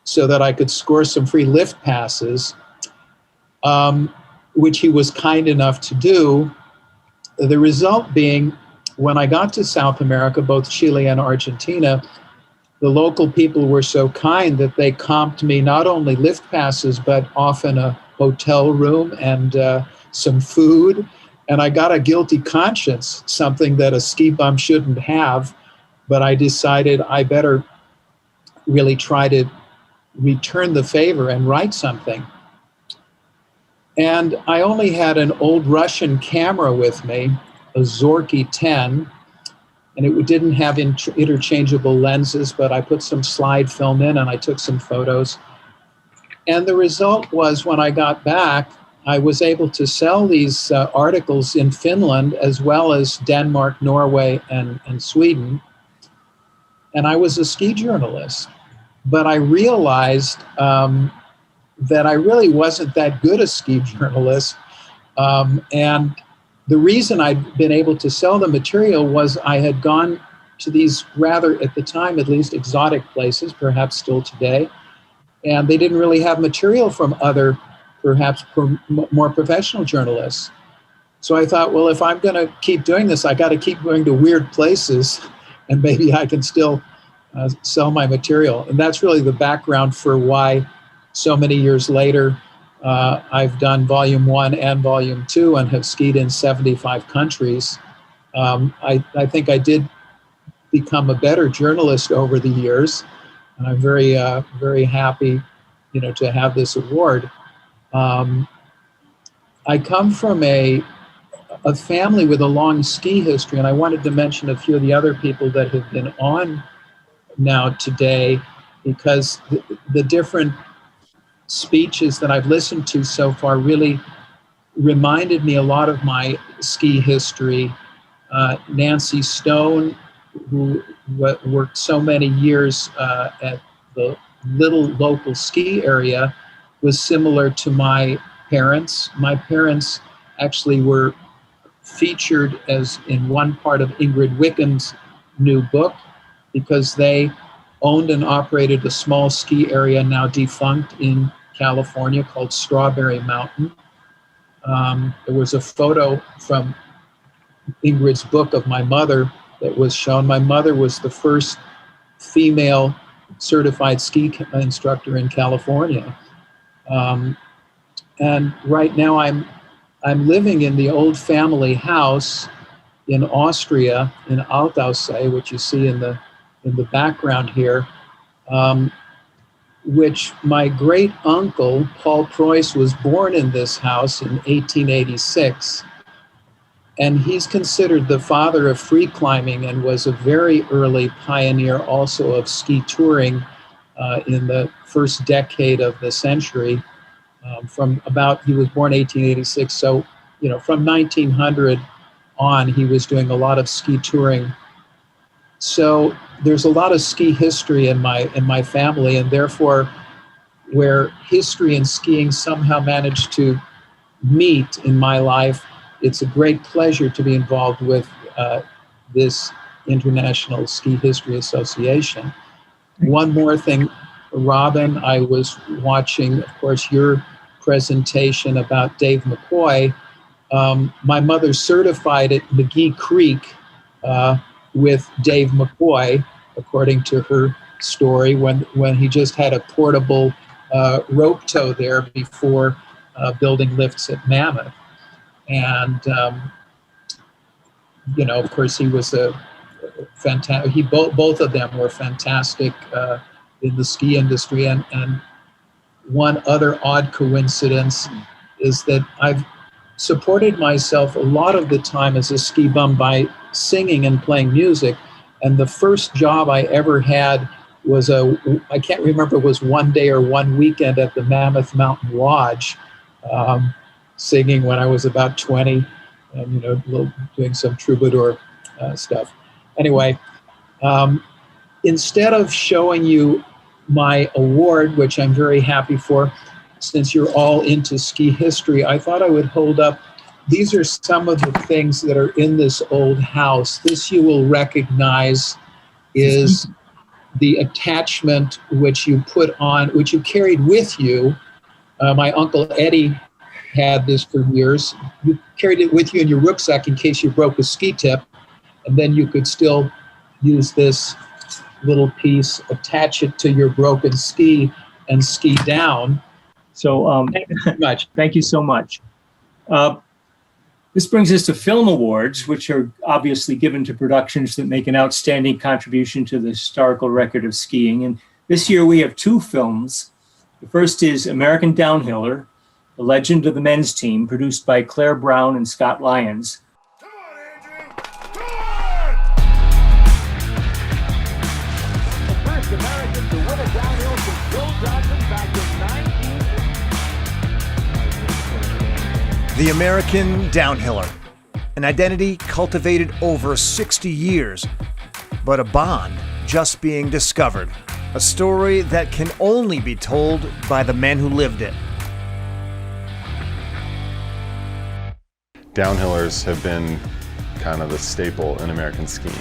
so that I could score some free lift passes, which he was kind enough to do. The result being, when I got to South America, both Chile and Argentina, the local people were so kind that they comped me not only lift passes, but often a hotel room and some food. And I got a guilty conscience, something that a ski bum shouldn't have. But I decided I better really try to return the favor and write something. And I only had an old Russian camera with me, a Zorky 10, and it didn't have interchangeable lenses, but I put some slide film in and I took some photos. And the result was, when I got back, I was able to sell these articles in Finland as well as Denmark, Norway, and Sweden. And I was a ski journalist. But I realized that I really wasn't that good a ski journalist. And the reason I'd been able to sell the material was I had gone to these rather, at the time at least, exotic places, perhaps still today, and they didn't really have material from other, perhaps more professional journalists. So I thought, well, if I'm going to keep doing this, I got to keep going to weird places, and maybe I can still sell my material. And that's really the background for why so many years later, I've done Volume 1 and Volume 2 and have skied in 75 countries. I think I did become a better journalist over the years, and I'm very, very happy, to have this award. I come from a family with a long ski history, and I wanted to mention a few of the other people that have been on now today, because the different speeches that I've listened to so far really reminded me a lot of my ski history. Nancy Stone, who worked so many years at the little local ski area, was similar to my parents. My parents actually were featured as in one part of Ingrid Wickham's new book, because they owned and operated a small ski area now defunct in California called Strawberry Mountain. There was a photo from Ingrid's book of my mother that was shown. My mother was the first female certified ski instructor in California. And right now I'm living in the old family house in Austria, in Altaussee, which you see in the background here, which my great uncle, Paul Preuss, was born in this house in 1886. And he's considered the father of free climbing and was a very early pioneer also of ski touring in the first decade of the century. He was born 1886, so from 1900 on, he was doing a lot of ski touring. So there's a lot of ski history in my family, and therefore, where history and skiing somehow managed to meet in my life, it's a great pleasure to be involved with this International Ski History Association. One more thing, Robin, I was watching, of course, your presentation about Dave McCoy. My mother certified at McGee Creek with Dave McCoy, according to her story, when he just had a portable rope tow there before building lifts at Mammoth. And, of course, he was a fantastic, both of them were fantastic in the ski industry. And one other odd coincidence is that I've supported myself a lot of the time as a ski bum by singing and playing music. And the first job I ever had was I can't remember, it was one day or one weekend at the Mammoth Mountain Lodge, singing when I was about 20, and doing some troubadour stuff. Anyway, instead of showing you my award, which I'm very happy for, since you're all into ski history, I thought I would hold up these are some of the things that are in this old house. This you will recognize is the attachment which you put on, which you carried with you. My Uncle Eddie had this for years. You carried it with you in your rucksack in case you broke a ski tip, and then you could still use this little piece, attach it to your broken ski, and ski down. So Thank you so much. thank you so much. This brings us to film awards, which are obviously given to productions that make an outstanding contribution to the historical record of skiing. And this year we have two films. The first is American Downhiller, The Legend of the Men's Team, produced by Claire Brown and Scott Lyons. First American to win a downhill since Bill Johnson back in 19... The American Downhiller, an identity cultivated over 60 years, but a bond just being discovered, a story that can only be told by the men who lived it. Downhillers have been kind of the staple in American skiing,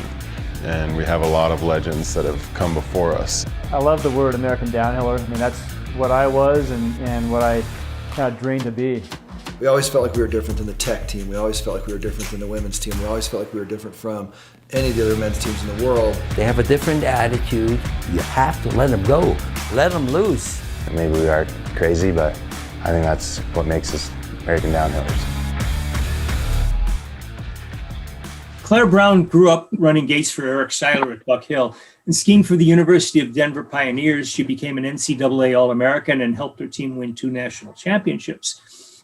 and we have a lot of legends that have come before us. I love the word American Downhiller. I mean, that's what I was and what I kind of dreamed to be. We always felt like we were different than the tech team. We always felt like we were different than the women's team. We always felt like we were different from any of the other men's teams in the world. They have a different attitude. You have to let them go. Let them loose. Maybe we are crazy, but I think that's what makes us American Downhillers. Claire Brown grew up running gates for Eric Seiler at Buck Hill. And skiing for the University of Denver Pioneers, she became an NCAA All-American and helped her team win 2 national championships.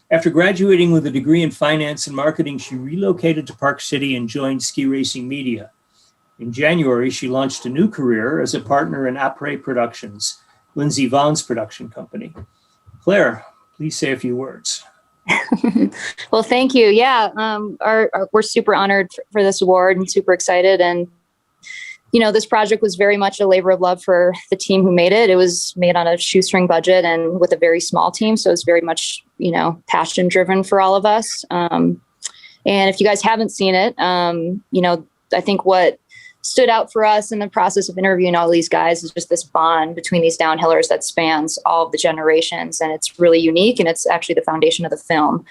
After graduating with a degree in finance and marketing, she relocated to Park City and joined Ski Racing Media. In January, she launched a new career as a partner in Après Productions, Lindsey Vaughn's production company. Claire, please say a few words. Well, thank you. Yeah, we're super honored for this award and super excited. And, you know, this project was very much a labor of love for the team who made it. It was made on a shoestring budget and with a very small team. So it's very much, you know, passion driven for all of us. And if you guys haven't seen it, you know, I think what stood out for us in the process of interviewing all these guys is just this bond between these downhillers that spans all of the generations. And it's really unique. And it's actually the foundation of the film.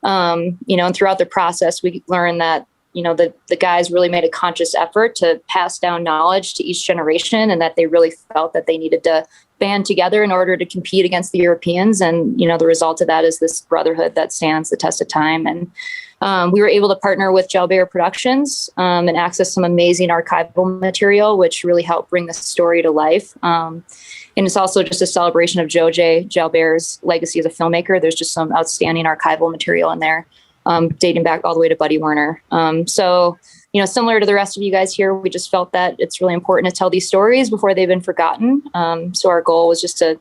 You know, and throughout the process, we learned that, you know, the guys really made a conscious effort to pass down knowledge to each generation, and that they really felt that they needed to band together in order to compete against the Europeans. And, you know, the result of that is this brotherhood that stands the test of time. And we were able to partner with Jalbert Productions and access some amazing archival material, which really helped bring the story to life. And it's also just a celebration of Jalbert's legacy as a filmmaker. There's just some outstanding archival material in there, dating back all the way to Buddy Werner. So, you know, similar to the rest of you guys here, we just felt that it's really important to tell these stories before they've been forgotten. So our goal was just to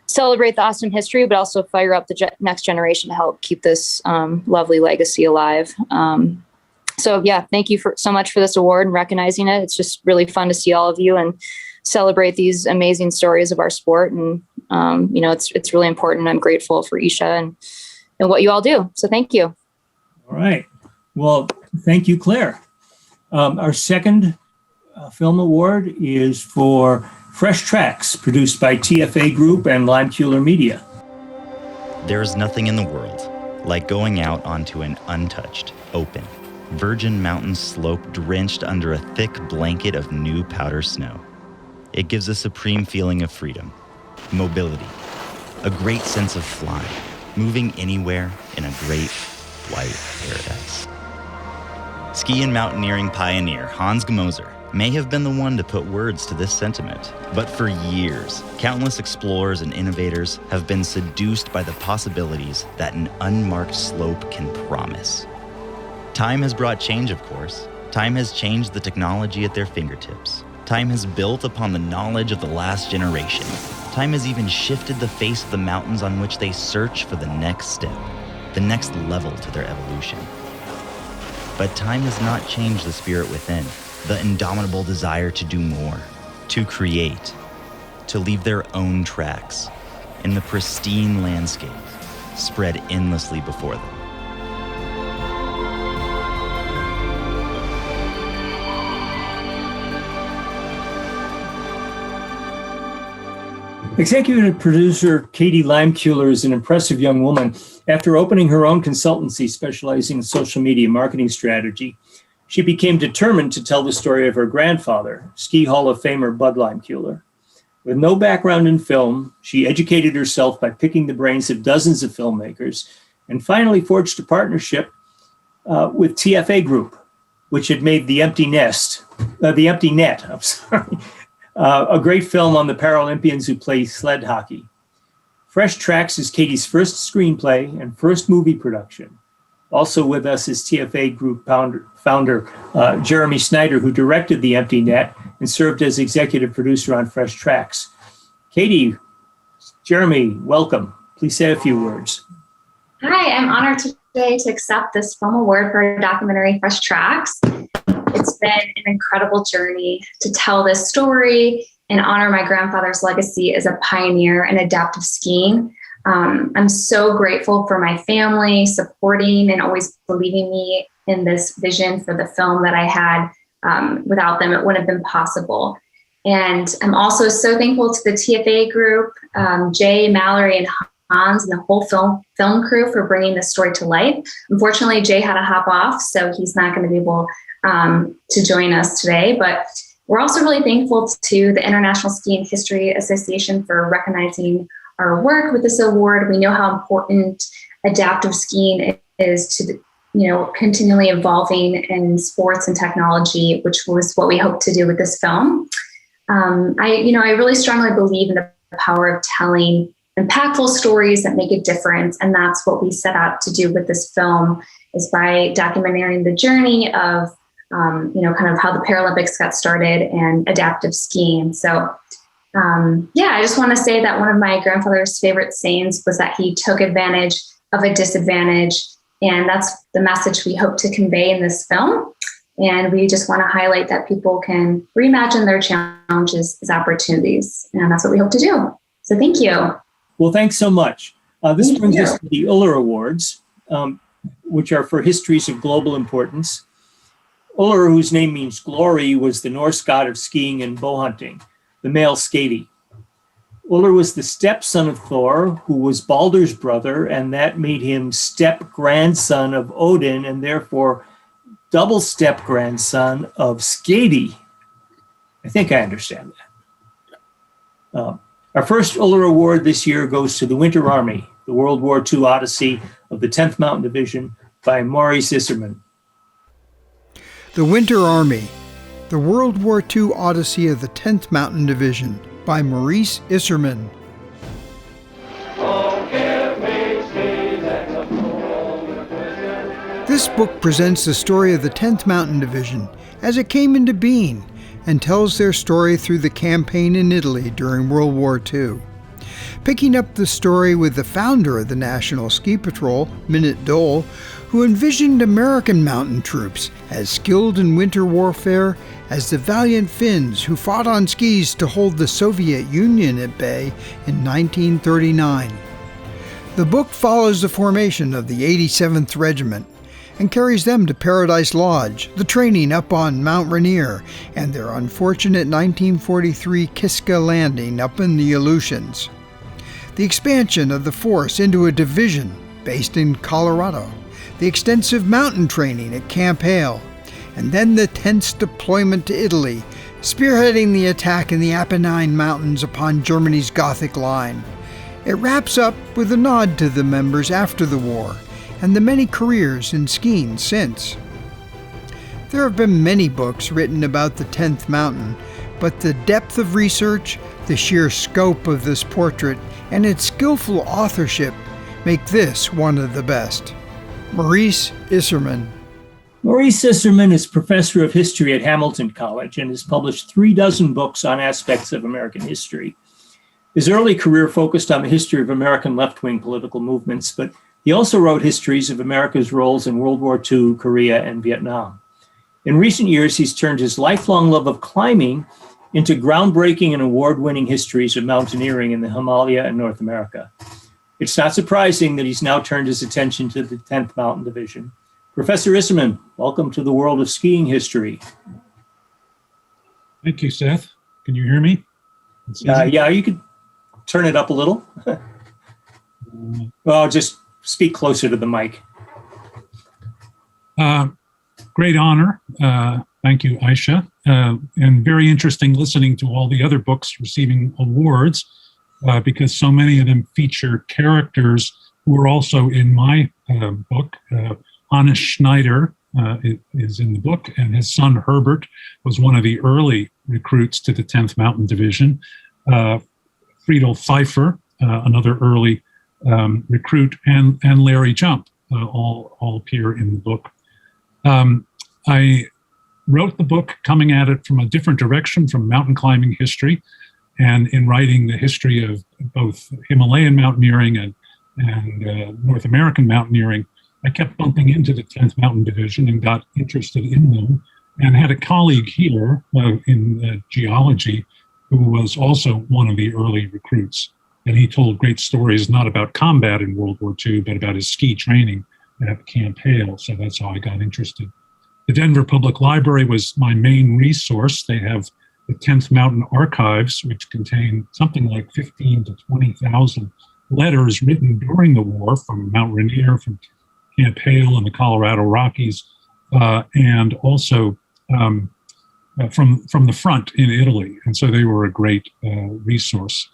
celebrate the awesome history, but also fire up the next generation to help keep this lovely legacy alive. So yeah, thank you so much for this award and recognizing it. It's just really fun to see all of you and celebrate these amazing stories of our sport. And, you know, it's really important. I'm grateful for ISHA and what you all do. So thank you. All right. Well, thank you, Claire. Our second film award is for Fresh Tracks, produced by TFA Group and Lime Kuehler Media. There is nothing in the world like going out onto an untouched, open, virgin mountain slope drenched under a thick blanket of new powder snow. It gives a supreme feeling of freedom, mobility, a great sense of flying, moving anywhere in a great white paradise. Ski and mountaineering pioneer Hans Gmoser may have been the one to put words to this sentiment, but for years, countless explorers and innovators have been seduced by the possibilities that an unmarked slope can promise. Time has brought change, of course. Time has changed the technology at their fingertips. Time has built upon the knowledge of the last generation. Time has even shifted the face of the mountains on which they search for the next step, the next level to their evolution. But time has not changed the spirit within, the indomitable desire to do more, to create, to leave their own tracks in the pristine landscape spread endlessly before them. Executive producer Katie Limeculer is an impressive young woman. After opening her own consultancy specializing in social media marketing strategy, she became determined to tell the story of her grandfather, Ski Hall of Famer Bud Limeculer. With no background in film, she educated herself by picking the brains of dozens of filmmakers and finally forged a partnership with TFA Group, which had made The Empty Net, a great film on the Paralympians who play sled hockey. Fresh Tracks is Katie's first screenplay and first movie production. Also with us is TFA Group founder Jeremy Snyder, who directed The Empty Net and served as executive producer on Fresh Tracks. Katie, Jeremy, welcome. Please say a few words. Hi, I'm honored today to accept this film award for our documentary Fresh Tracks. It's been an incredible journey to tell this story and honor my grandfather's legacy as a pioneer in adaptive skiing. I'm so grateful for my family supporting and always believing me in this vision for the film that I had. Without them, it wouldn't have been possible. And I'm also so thankful to the TFA Group, Jay, Mallory, and Hans, and the whole film crew for bringing this story to life. Unfortunately, Jay had to hop off, so he's not going to be able to join us today. But we're also really thankful to the International Skiing History Association for recognizing our work with this award. We know how important adaptive skiing is to continually evolving in sports and technology, which was what we hope to do with this film. I really strongly believe in the power of telling impactful stories that make a difference. And that's what we set out to do with this film, is by documenting the journey of, kind of how the Paralympics got started and adaptive skiing. So, I just want to say that one of my grandfather's favorite sayings was that he took advantage of a disadvantage. And that's the message we hope to convey in this film. And we just want to highlight that people can reimagine their challenges as opportunities. And that's what we hope to do. So thank you. Well, thanks so much. This brings us to the Uller Awards, which are for histories of global importance. Uller, whose name means glory, was the Norse god of skiing and bow hunting, the male skadi. Uller was the stepson of Thor, who was Baldur's brother, and that made him step-grandson of Odin, and therefore double step-grandson of Skadi. I think I understand that. Our first Uller Award this year goes to the Winter Army, the World War II Odyssey of the 10th Mountain Division by Maurice Isserman. The Winter Army, the World War II Odyssey of the 10th Mountain Division by Maurice Isserman. This book presents the story of the 10th Mountain Division as it came into being and tells their story through the campaign in Italy during World War II. Picking up the story with the founder of the National Ski Patrol, Minute Dole, who envisioned American mountain troops as skilled in winter warfare as the valiant Finns who fought on skis to hold the Soviet Union at bay in 1939. The book follows the formation of the 87th Regiment and carries them to Paradise Lodge, the training up on Mount Rainier, and their unfortunate 1943 Kiska landing up in the Aleutians. The expansion of the force into a division based in Colorado, the extensive mountain training at Camp Hale, and then the tense deployment to Italy, spearheading the attack in the Apennine Mountains upon Germany's Gothic line. It wraps up with a nod to the members after the war, and the many careers in skiing since. There have been many books written about the 10th Mountain, but the depth of research, the sheer scope of this portrait, and its skillful authorship make this one of the best. Maurice Isserman. Maurice Isserman is professor of history at Hamilton College and has published 36 books on aspects of American history. His early career focused on the history of American left-wing political movements, but he also wrote histories of America's roles in World War II, Korea, and Vietnam. In recent years, he's turned his lifelong love of climbing into groundbreaking and award-winning histories of mountaineering in the Himalaya and North America. It's not surprising that he's now turned his attention to the 10th Mountain Division. Professor Isserman, welcome to the world of skiing history. Thank you, Seth. Can you hear me? Yeah, you could turn it up a little. Well, just speak closer to the mic. Great honor. Thank you, ISHA. And very interesting listening to all the other books receiving awards because so many of them feature characters who are also in my book. Hannes Schneider is in the book, and his son Herbert was one of the early recruits to the 10th Mountain Division. Friedel Pfeiffer, another early recruit, and Larry Jump all appear in the book. I wrote the book coming at it from a different direction from mountain climbing history, and in writing the history of both Himalayan mountaineering and North American mountaineering, I kept bumping into the 10th Mountain Division and got interested in them, and had a colleague here in geology who was also one of the early recruits. And he told great stories, not about combat in World War II, but about his ski training at Camp Hale. So that's how I got interested. The Denver Public Library was my main resource. They have the 10th Mountain Archives, which contain something like 15 to 20,000 letters written during the war from Mount Rainier, from Camp Hale and the Colorado Rockies, and also from the front in Italy. And so they were a great resource.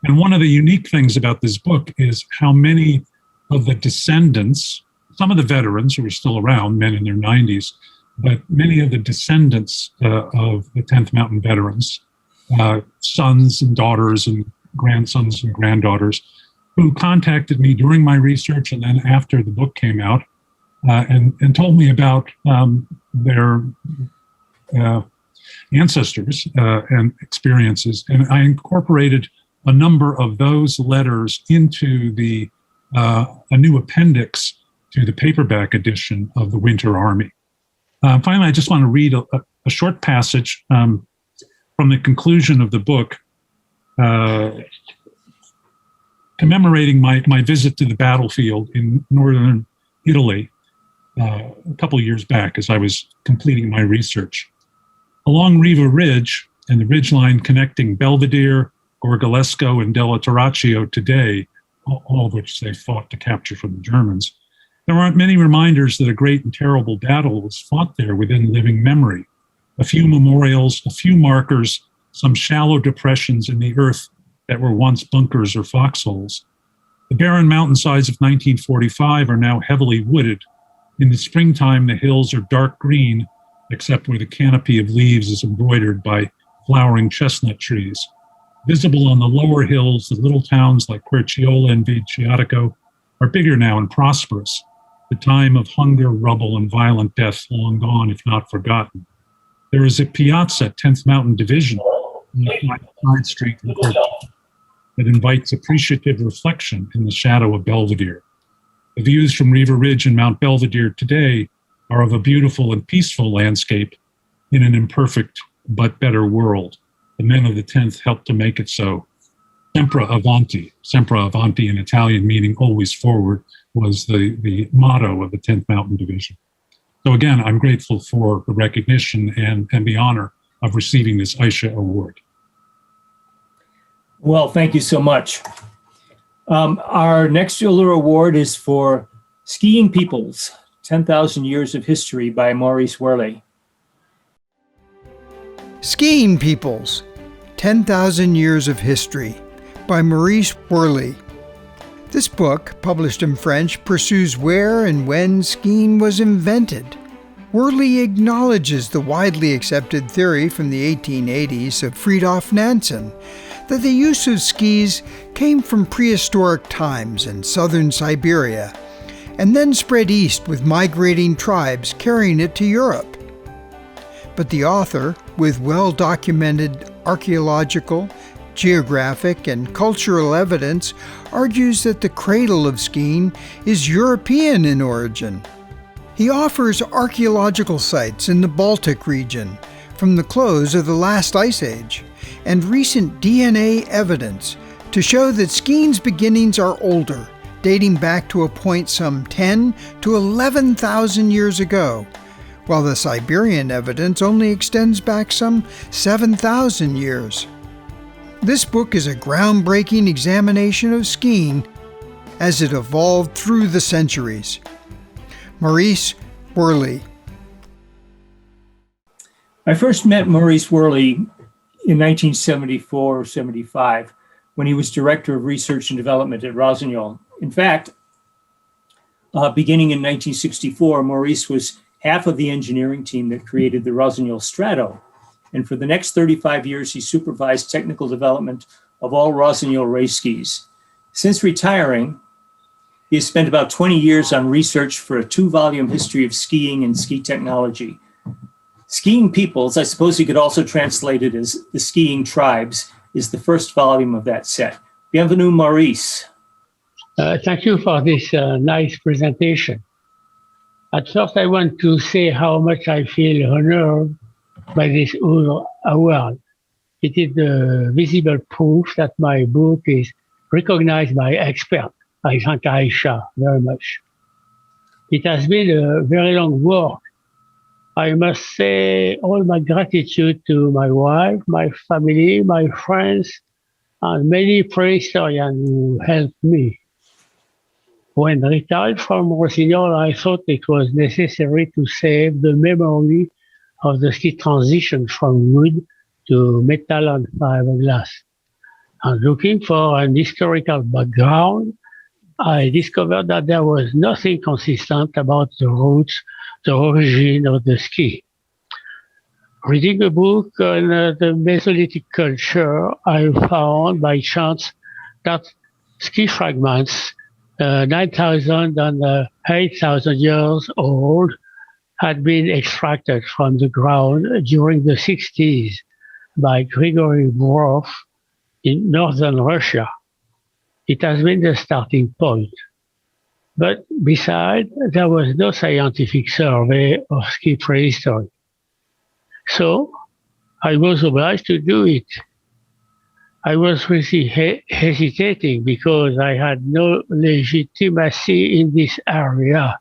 And one of the unique things about this book is how many of the descendants, some of the veterans who are still around, men in their 90s, but many of the descendants of the 10th Mountain veterans, sons and daughters and grandsons and granddaughters, who contacted me during my research and then after the book came out and told me about their ancestors and experiences. And I incorporated a number of those letters into a new appendix to the paperback edition of The Winter Army. Finally, I just want to read a short passage from the conclusion of the book, commemorating my visit to the battlefield in northern Italy a couple of years back as I was completing my research. Along Riva Ridge and the ridgeline connecting Belvedere, Gorgolesco, and Della Torraccio today, all of which they fought to capture from the Germans, there aren't many reminders that a great and terrible battle was fought there within living memory. A few memorials, a few markers, some shallow depressions in the earth that were once bunkers or foxholes. The barren mountainsides of 1945 are now heavily wooded. In the springtime, the hills are dark green, except where the canopy of leaves is embroidered by flowering chestnut trees. Visible on the lower hills, the little towns like Querciola and Vinciatico are bigger now and prosperous. The time of hunger, rubble, and violent death long gone, if not forgotten. There is a piazza, 10th Mountain Division, on side street that invites appreciative reflection in the shadow of Belvedere. The views from Riva Ridge and Mount Belvedere today are of a beautiful and peaceful landscape in an imperfect but better world. The men of the 10th helped to make it so. Sempre avanti in Italian, meaning always forward, was the motto of the 10th Mountain Division. So again, I'm grateful for the recognition and the honor of receiving this ISHA Award. Well, thank you so much. Our next Euler Award is for Skiing Peoples, 10,000 Years of History by Maurice Worley. Skiing Peoples, 10,000 Years of History by Maurice Worley. This book, published in French, pursues where and when skiing was invented. Worley acknowledges the widely accepted theory from the 1880s of Fridtjof Nansen that the use of skis came from prehistoric times in southern Siberia and then spread east with migrating tribes carrying it to Europe. But the author, with well-documented archaeological, geographic, and cultural evidence, argues that the cradle of skiing is European in origin. He offers archaeological sites in the Baltic region from the close of the last ice age and recent DNA evidence to show that skiing's beginnings are older, dating back to a point some 10 to 11,000 years ago, while the Siberian evidence only extends back some 7,000 years. this book is a groundbreaking examination of skiing as it evolved through the centuries. Maurice Worley. I first met Maurice Worley in 1974 or 75 when he was Director of Research and Development at Rossignol. In fact, beginning in 1964, Maurice was half of the engineering team that created the Rossignol Strato. And for the next 35 years, he supervised technical development of all Rossignol race skis. Since retiring, he has spent about 20 years on research for a 2-volume history of skiing and ski technology. Skiing Peoples, I suppose you could also translate it as The Skiing Tribes, is the first volume of that set. Bienvenue, Maurice. Thank you for this nice presentation. At first, I want to say how much I feel honored by this award. It is the visible proof that my book is recognized by experts. I thank ISHA very much. It has been a very long work. I must say all my gratitude to my wife, my family, my friends, and many prehistorians who helped me. When retired from Rossignol, I thought it was necessary to save the memory of the ski transition from wood to metal and fiberglass. And looking for an historical background, I discovered that there was nothing consistent about the roots, the origin of the ski. Reading a book on the Mesolithic culture, I found by chance that ski fragments 9,000 and 8,000 years old had been extracted from the ground during the 60s by Grigory Burov in northern Russia. It has been the starting point. But besides, there was no scientific survey of ski prehistory. So I was obliged to do it. I was really hesitating because I had no legitimacy in this area.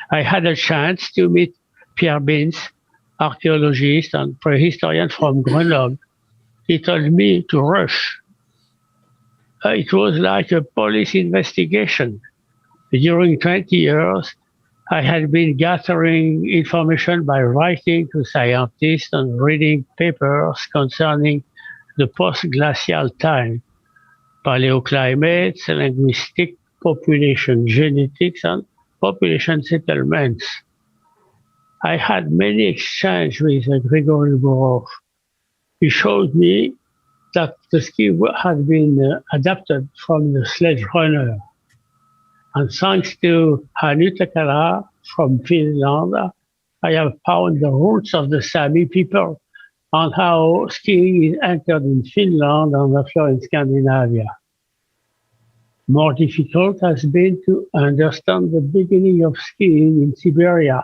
I had a chance to meet Pierre Bins, archaeologist and prehistorian from Grenoble. He told me to rush. It was like a police investigation. During 20 years, I had been gathering information by writing to scientists and reading papers concerning the post-glacial time, paleoclimates, linguistic, population genetics, and population settlements. I had many exchanges with Grigory Burov. He showed me that the ski had been adapted from the sledge runner. And thanks to Hannu Takala from Finland, I have found the roots of the Sami people and how skiing is entered in Finland and after in Scandinavia. More difficult has been to understand the beginning of skiing in Siberia.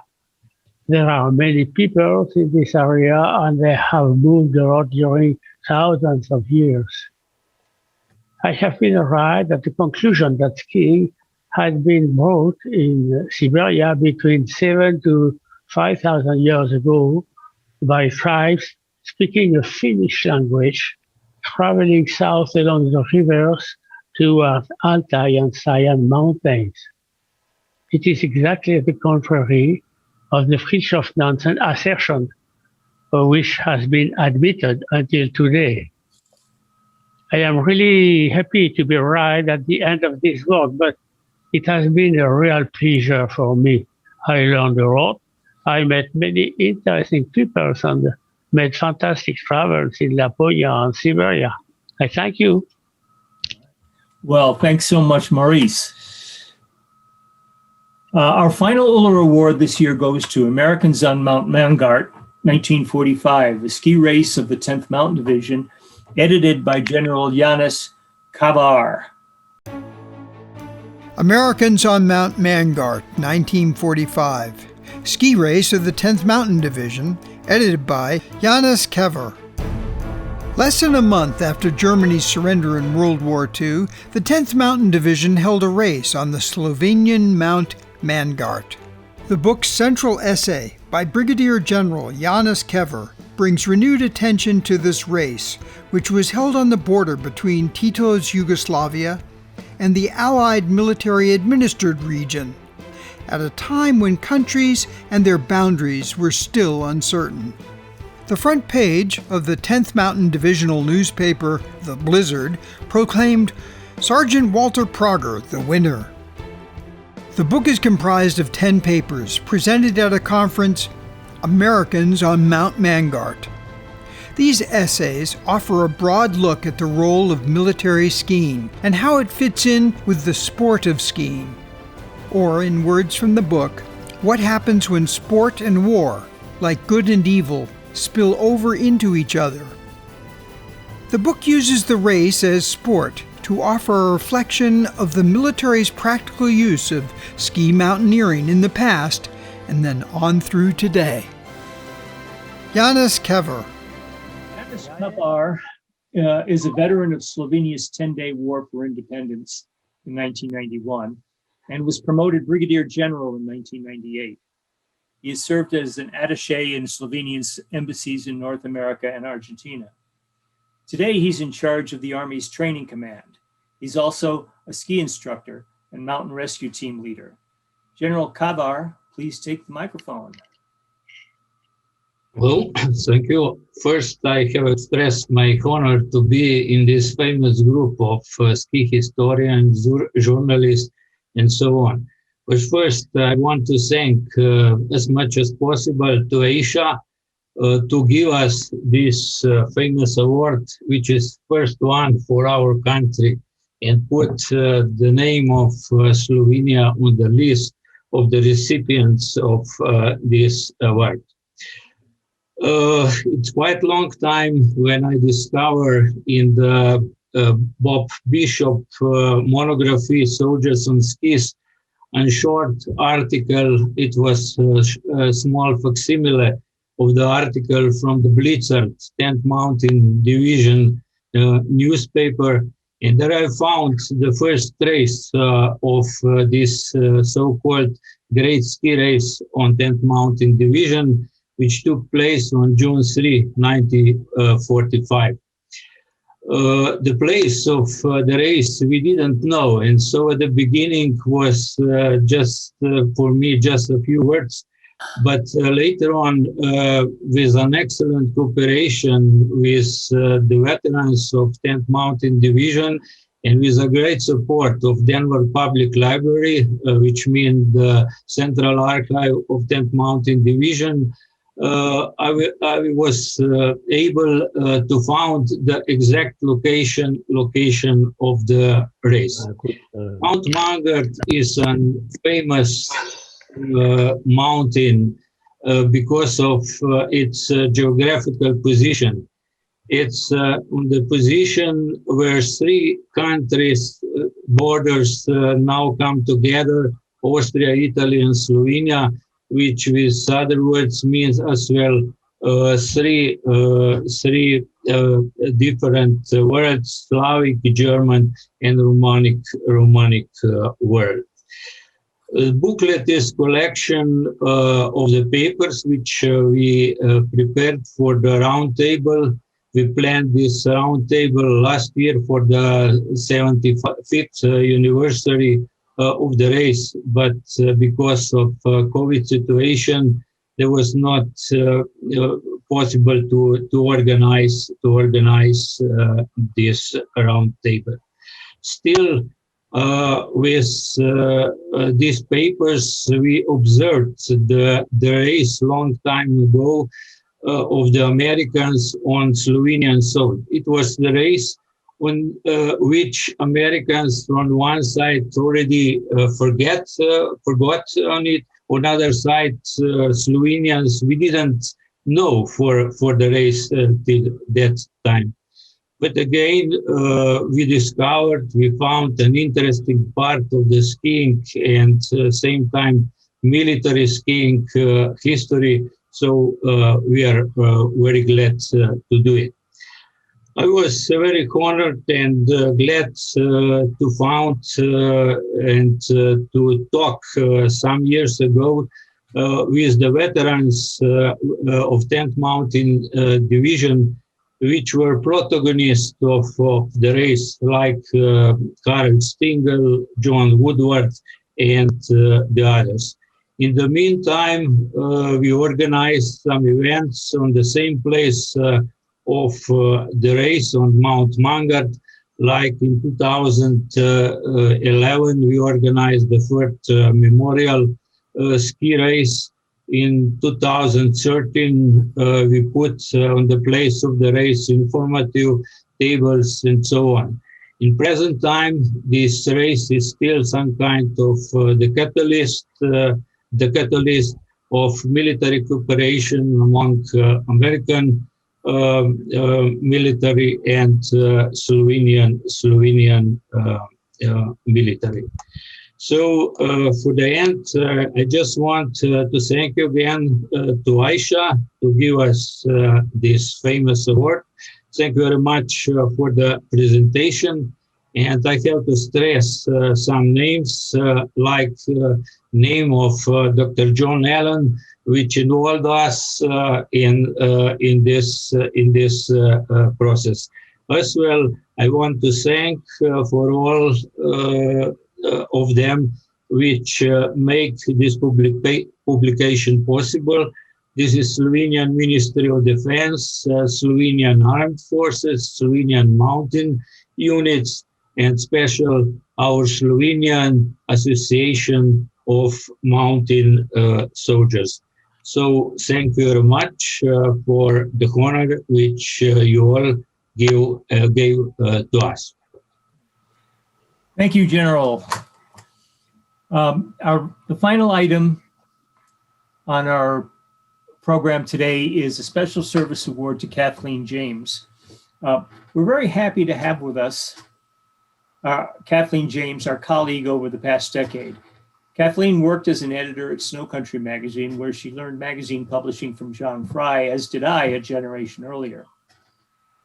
There are many people in this area and they have moved a lot during thousands of years. I have been arrived at the conclusion that skiing had been brought in Siberia between 7,000 to 5,000 years ago by tribes speaking a Finnish language, traveling south along the rivers towards Altai and Sayan mountains. It is exactly the contrary of the Fridtjof Nansen assertion, which has been admitted until today. I am really happy to be right at the end of this work, but it has been a real pleasure for me. I learned a lot. I met many interesting people and made fantastic travels in Laponia and Siberia. I thank you. Well, thanks so much, Maurice. Our final Uller Award this year goes to Americans on Mount Mangart, 1945, the ski race of the 10th Mountain Division, edited by General Yanis Kavar. Americans on Mount Mangart, 1945, ski race of the 10th Mountain Division, edited by Yanis Kavar. Less than a month after Germany's surrender in World War II, the 10th Mountain Division held a race on the Slovenian Mount Mangart. The book's central essay by Brigadier General Janis Kever brings renewed attention to this race, which was held on the border between Tito's Yugoslavia and the Allied military-administered region, at a time when countries and their boundaries were still uncertain. The front page of the 10th Mountain Divisional newspaper, The Blizzard, proclaimed Sergeant Walter Prager the winner. The book is comprised of 10 papers presented at a conference, Americans on Mount Mangart. These essays offer a broad look at the role of military skiing and how it fits in with the sport of skiing. Or, in words from the book, what happens when sport and war, like good and evil, spill over into each other. The book uses the race as sport to offer a reflection of the military's practical use of ski mountaineering in the past and then on through today. Janis Kever. Janis Kever is a veteran of Slovenia's 10-day war for independence in 1991 and was promoted brigadier general in 1998. He has served as an attaché in Slovenia's embassies in North America and Argentina. Today, he's in charge of the Army's training command. He's also a ski instructor and mountain rescue team leader. General Kever, please take the microphone. Well, thank you. First, I have expressed my honor to be in this famous group of ski historians, journalists, and so on. But first, I want to thank as much as possible to ISHA to give us this famous award, which is first one for our country, and put the name of Slovenia on the list of the recipients of this award. It's quite a long time when I discovered in the Bob Bishop monography, Soldiers on Skis, a short article. It was a small facsimile of the article from the Blizzard 10th Mountain Division newspaper. And there I found the first trace of this so-called Great Ski Race on 10th Mountain Division, which took place on June 3, 1945. The place of the race we didn't know, and so at the beginning was just for me just a few words, but later on with an excellent cooperation with the veterans of 10th Mountain Division and with a great support of Denver Public Library, which means the Central Archive of 10th Mountain Division, I was able to find the exact location of the race. Mount Mangart is a famous mountain because of its geographical position. It's on the position where three countries' borders now come together, Austria, Italy, and Slovenia, which with other words means as well three different words, Slavic, German, and Romanic word. The booklet is collection of the papers which we prepared for the round table. We planned this round table last year for the 75th anniversary of the race, but because of COVID situation, there was not possible to organize this round table. Still, with these papers, we observed the race long time ago of the Americans on Slovenian soil. It was the race on which Americans on one side already forgot on it. On other side, Slovenians, we didn't know for the race till that time. But again, we found an interesting part of the skiing and same time military skiing history. So we are very glad to do it. I was very honored and glad to found and to talk some years ago with the veterans of 10th Mountain Division, which were protagonists of the race, like Karl Stingel, John Woodward, and the others. In the meantime, we organized some events on the same place of the race on Mount Mangart. Like in 2011, we organized the first memorial ski race. In 2013, we put on the place of the race informative tables and so on. In present time, this race is still some kind of the catalyst of military cooperation among American military and Slovenian military. So for the end, I just want to thank you again to ISHA to give us this famous award. Thank you very much for the presentation. And I have to stress some names like name of Dr. John Allen, which involved us in this process. As well, I want to thank for all of them which make this publication possible. This is Slovenian Ministry of Defense, Slovenian Armed Forces, Slovenian Mountain Units, and special our Slovenian Association of Mountain Soldiers. So thank you very much for the honor which you all gave to us. Thank you, General. The final item on our program today is a Special Service Award to Kathleen James. We're very happy to have with us Kathleen James, our colleague over the past decade. Kathleen worked as an editor at Snow Country magazine, where she learned magazine publishing from John Fry, as did I a generation earlier.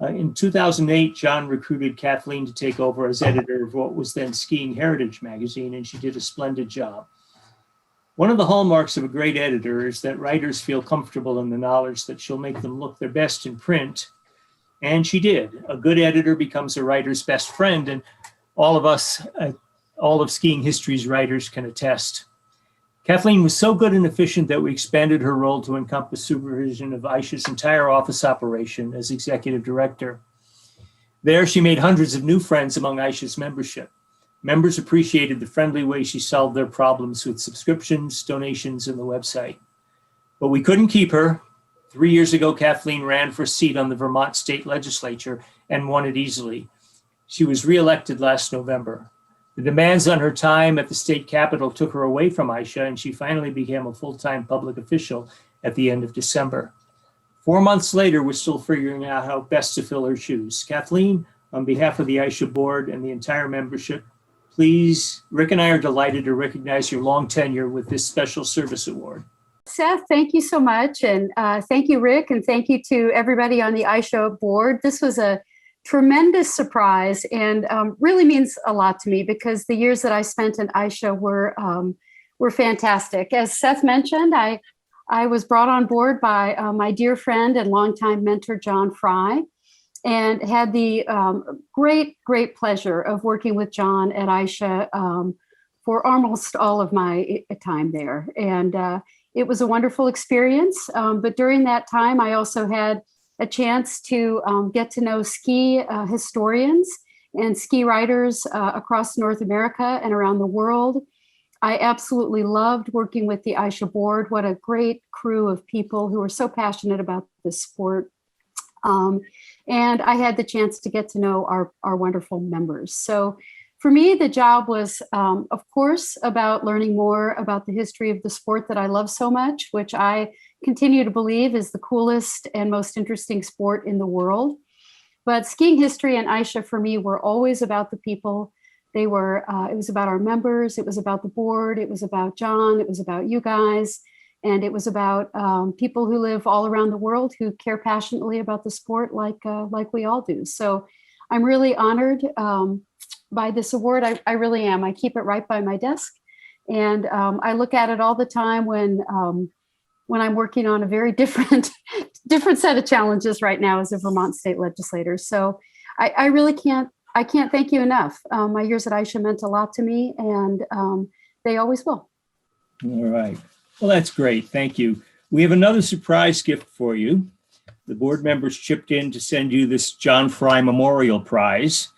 In 2008, John recruited Kathleen to take over as editor of what was then Skiing Heritage magazine, and she did a splendid job. One of the hallmarks of a great editor is that writers feel comfortable in the knowledge that she'll make them look their best in print, and she did. A good editor becomes a writer's best friend, and all of us, all of Skiing History's writers can attest. Kathleen was so good and efficient that we expanded her role to encompass supervision of ISHA's entire office operation as executive director. There, she made hundreds of new friends among ISHA's membership. Members appreciated the friendly way she solved their problems with subscriptions, donations, and the website. But we couldn't keep her. 3 years ago, Kathleen ran for a seat on the Vermont State Legislature and won it easily. She was reelected last November. The demands on her time at the state capitol took her away from ISHA, and she finally became a full-time public official at the end of December. 4 months later, we're still figuring out how best to fill her shoes. Kathleen, on behalf of the ISHA board and the entire membership, please, Rick and I are delighted to recognize your long tenure with this Special Service Award. Seth, thank you so much. And thank you, Rick, and thank you to everybody on the ISHA board. This was a tremendous surprise and really means a lot to me because the years that I spent in ISHA were fantastic. As Seth mentioned, I was brought on board by my dear friend and longtime mentor, John Fry, and had the great pleasure of working with John at ISHA for almost all of my time there. And it was a wonderful experience. But during that time, I also had a chance to get to know ski historians and ski writers across North America and around the world. I absolutely loved working with the ISHA board. What a great crew of people who are so passionate about this sport. And I had the chance to get to know our wonderful members. So for me, the job was, of course, about learning more about the history of the sport that I love so much, which I continue to believe is the coolest and most interesting sport in the world. But skiing history and ISHA for me were always about the people. They were, it was about our members, it was about the board, it was about John, it was about you guys, and it was about people who live all around the world who care passionately about the sport like we all do. So I'm really honored by this award. I really am. I keep it right by my desk. And I look at it all the time when I'm working on a very different set of challenges right now as a Vermont state legislator. So I really can't thank you enough. My years at ISHA meant a lot to me, and they always will. All right. Well, that's great. Thank you. We have another surprise gift for you. The board members chipped in to send you this John Fry Memorial Prize.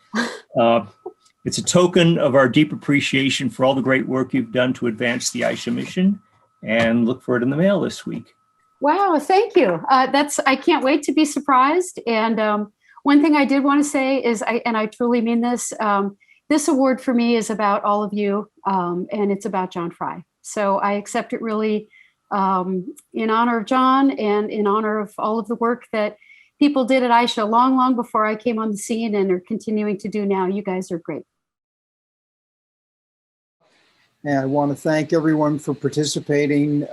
It's a token of our deep appreciation for all the great work you've done to advance the ISHA mission, and look for it in the mail this week. Wow, thank you. I can't wait to be surprised. And one thing I did want to say is, and I truly mean this, this award for me is about all of you, and it's about John Fry. So I accept it really in honor of John and in honor of all of the work that people did at ISHA long, long before I came on the scene and are continuing to do now. You guys are great. And I want to thank everyone for participating.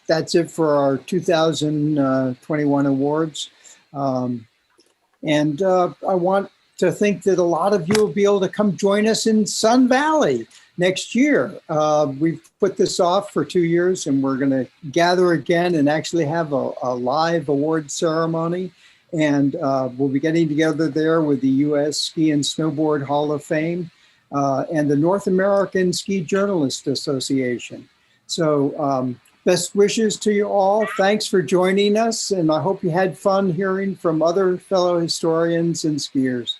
That's it for our 2021 awards. And I want to think that a lot of you will be able to come join us in Sun Valley next year. We've put this off for 2 years, and we're going to gather again and actually have a live award ceremony. And we'll be getting together there with the U.S. Ski and Snowboard Hall of Fame and the North American Ski Journalists Association. So best wishes to you all. Thanks for joining us. And I hope you had fun hearing from other fellow historians and skiers.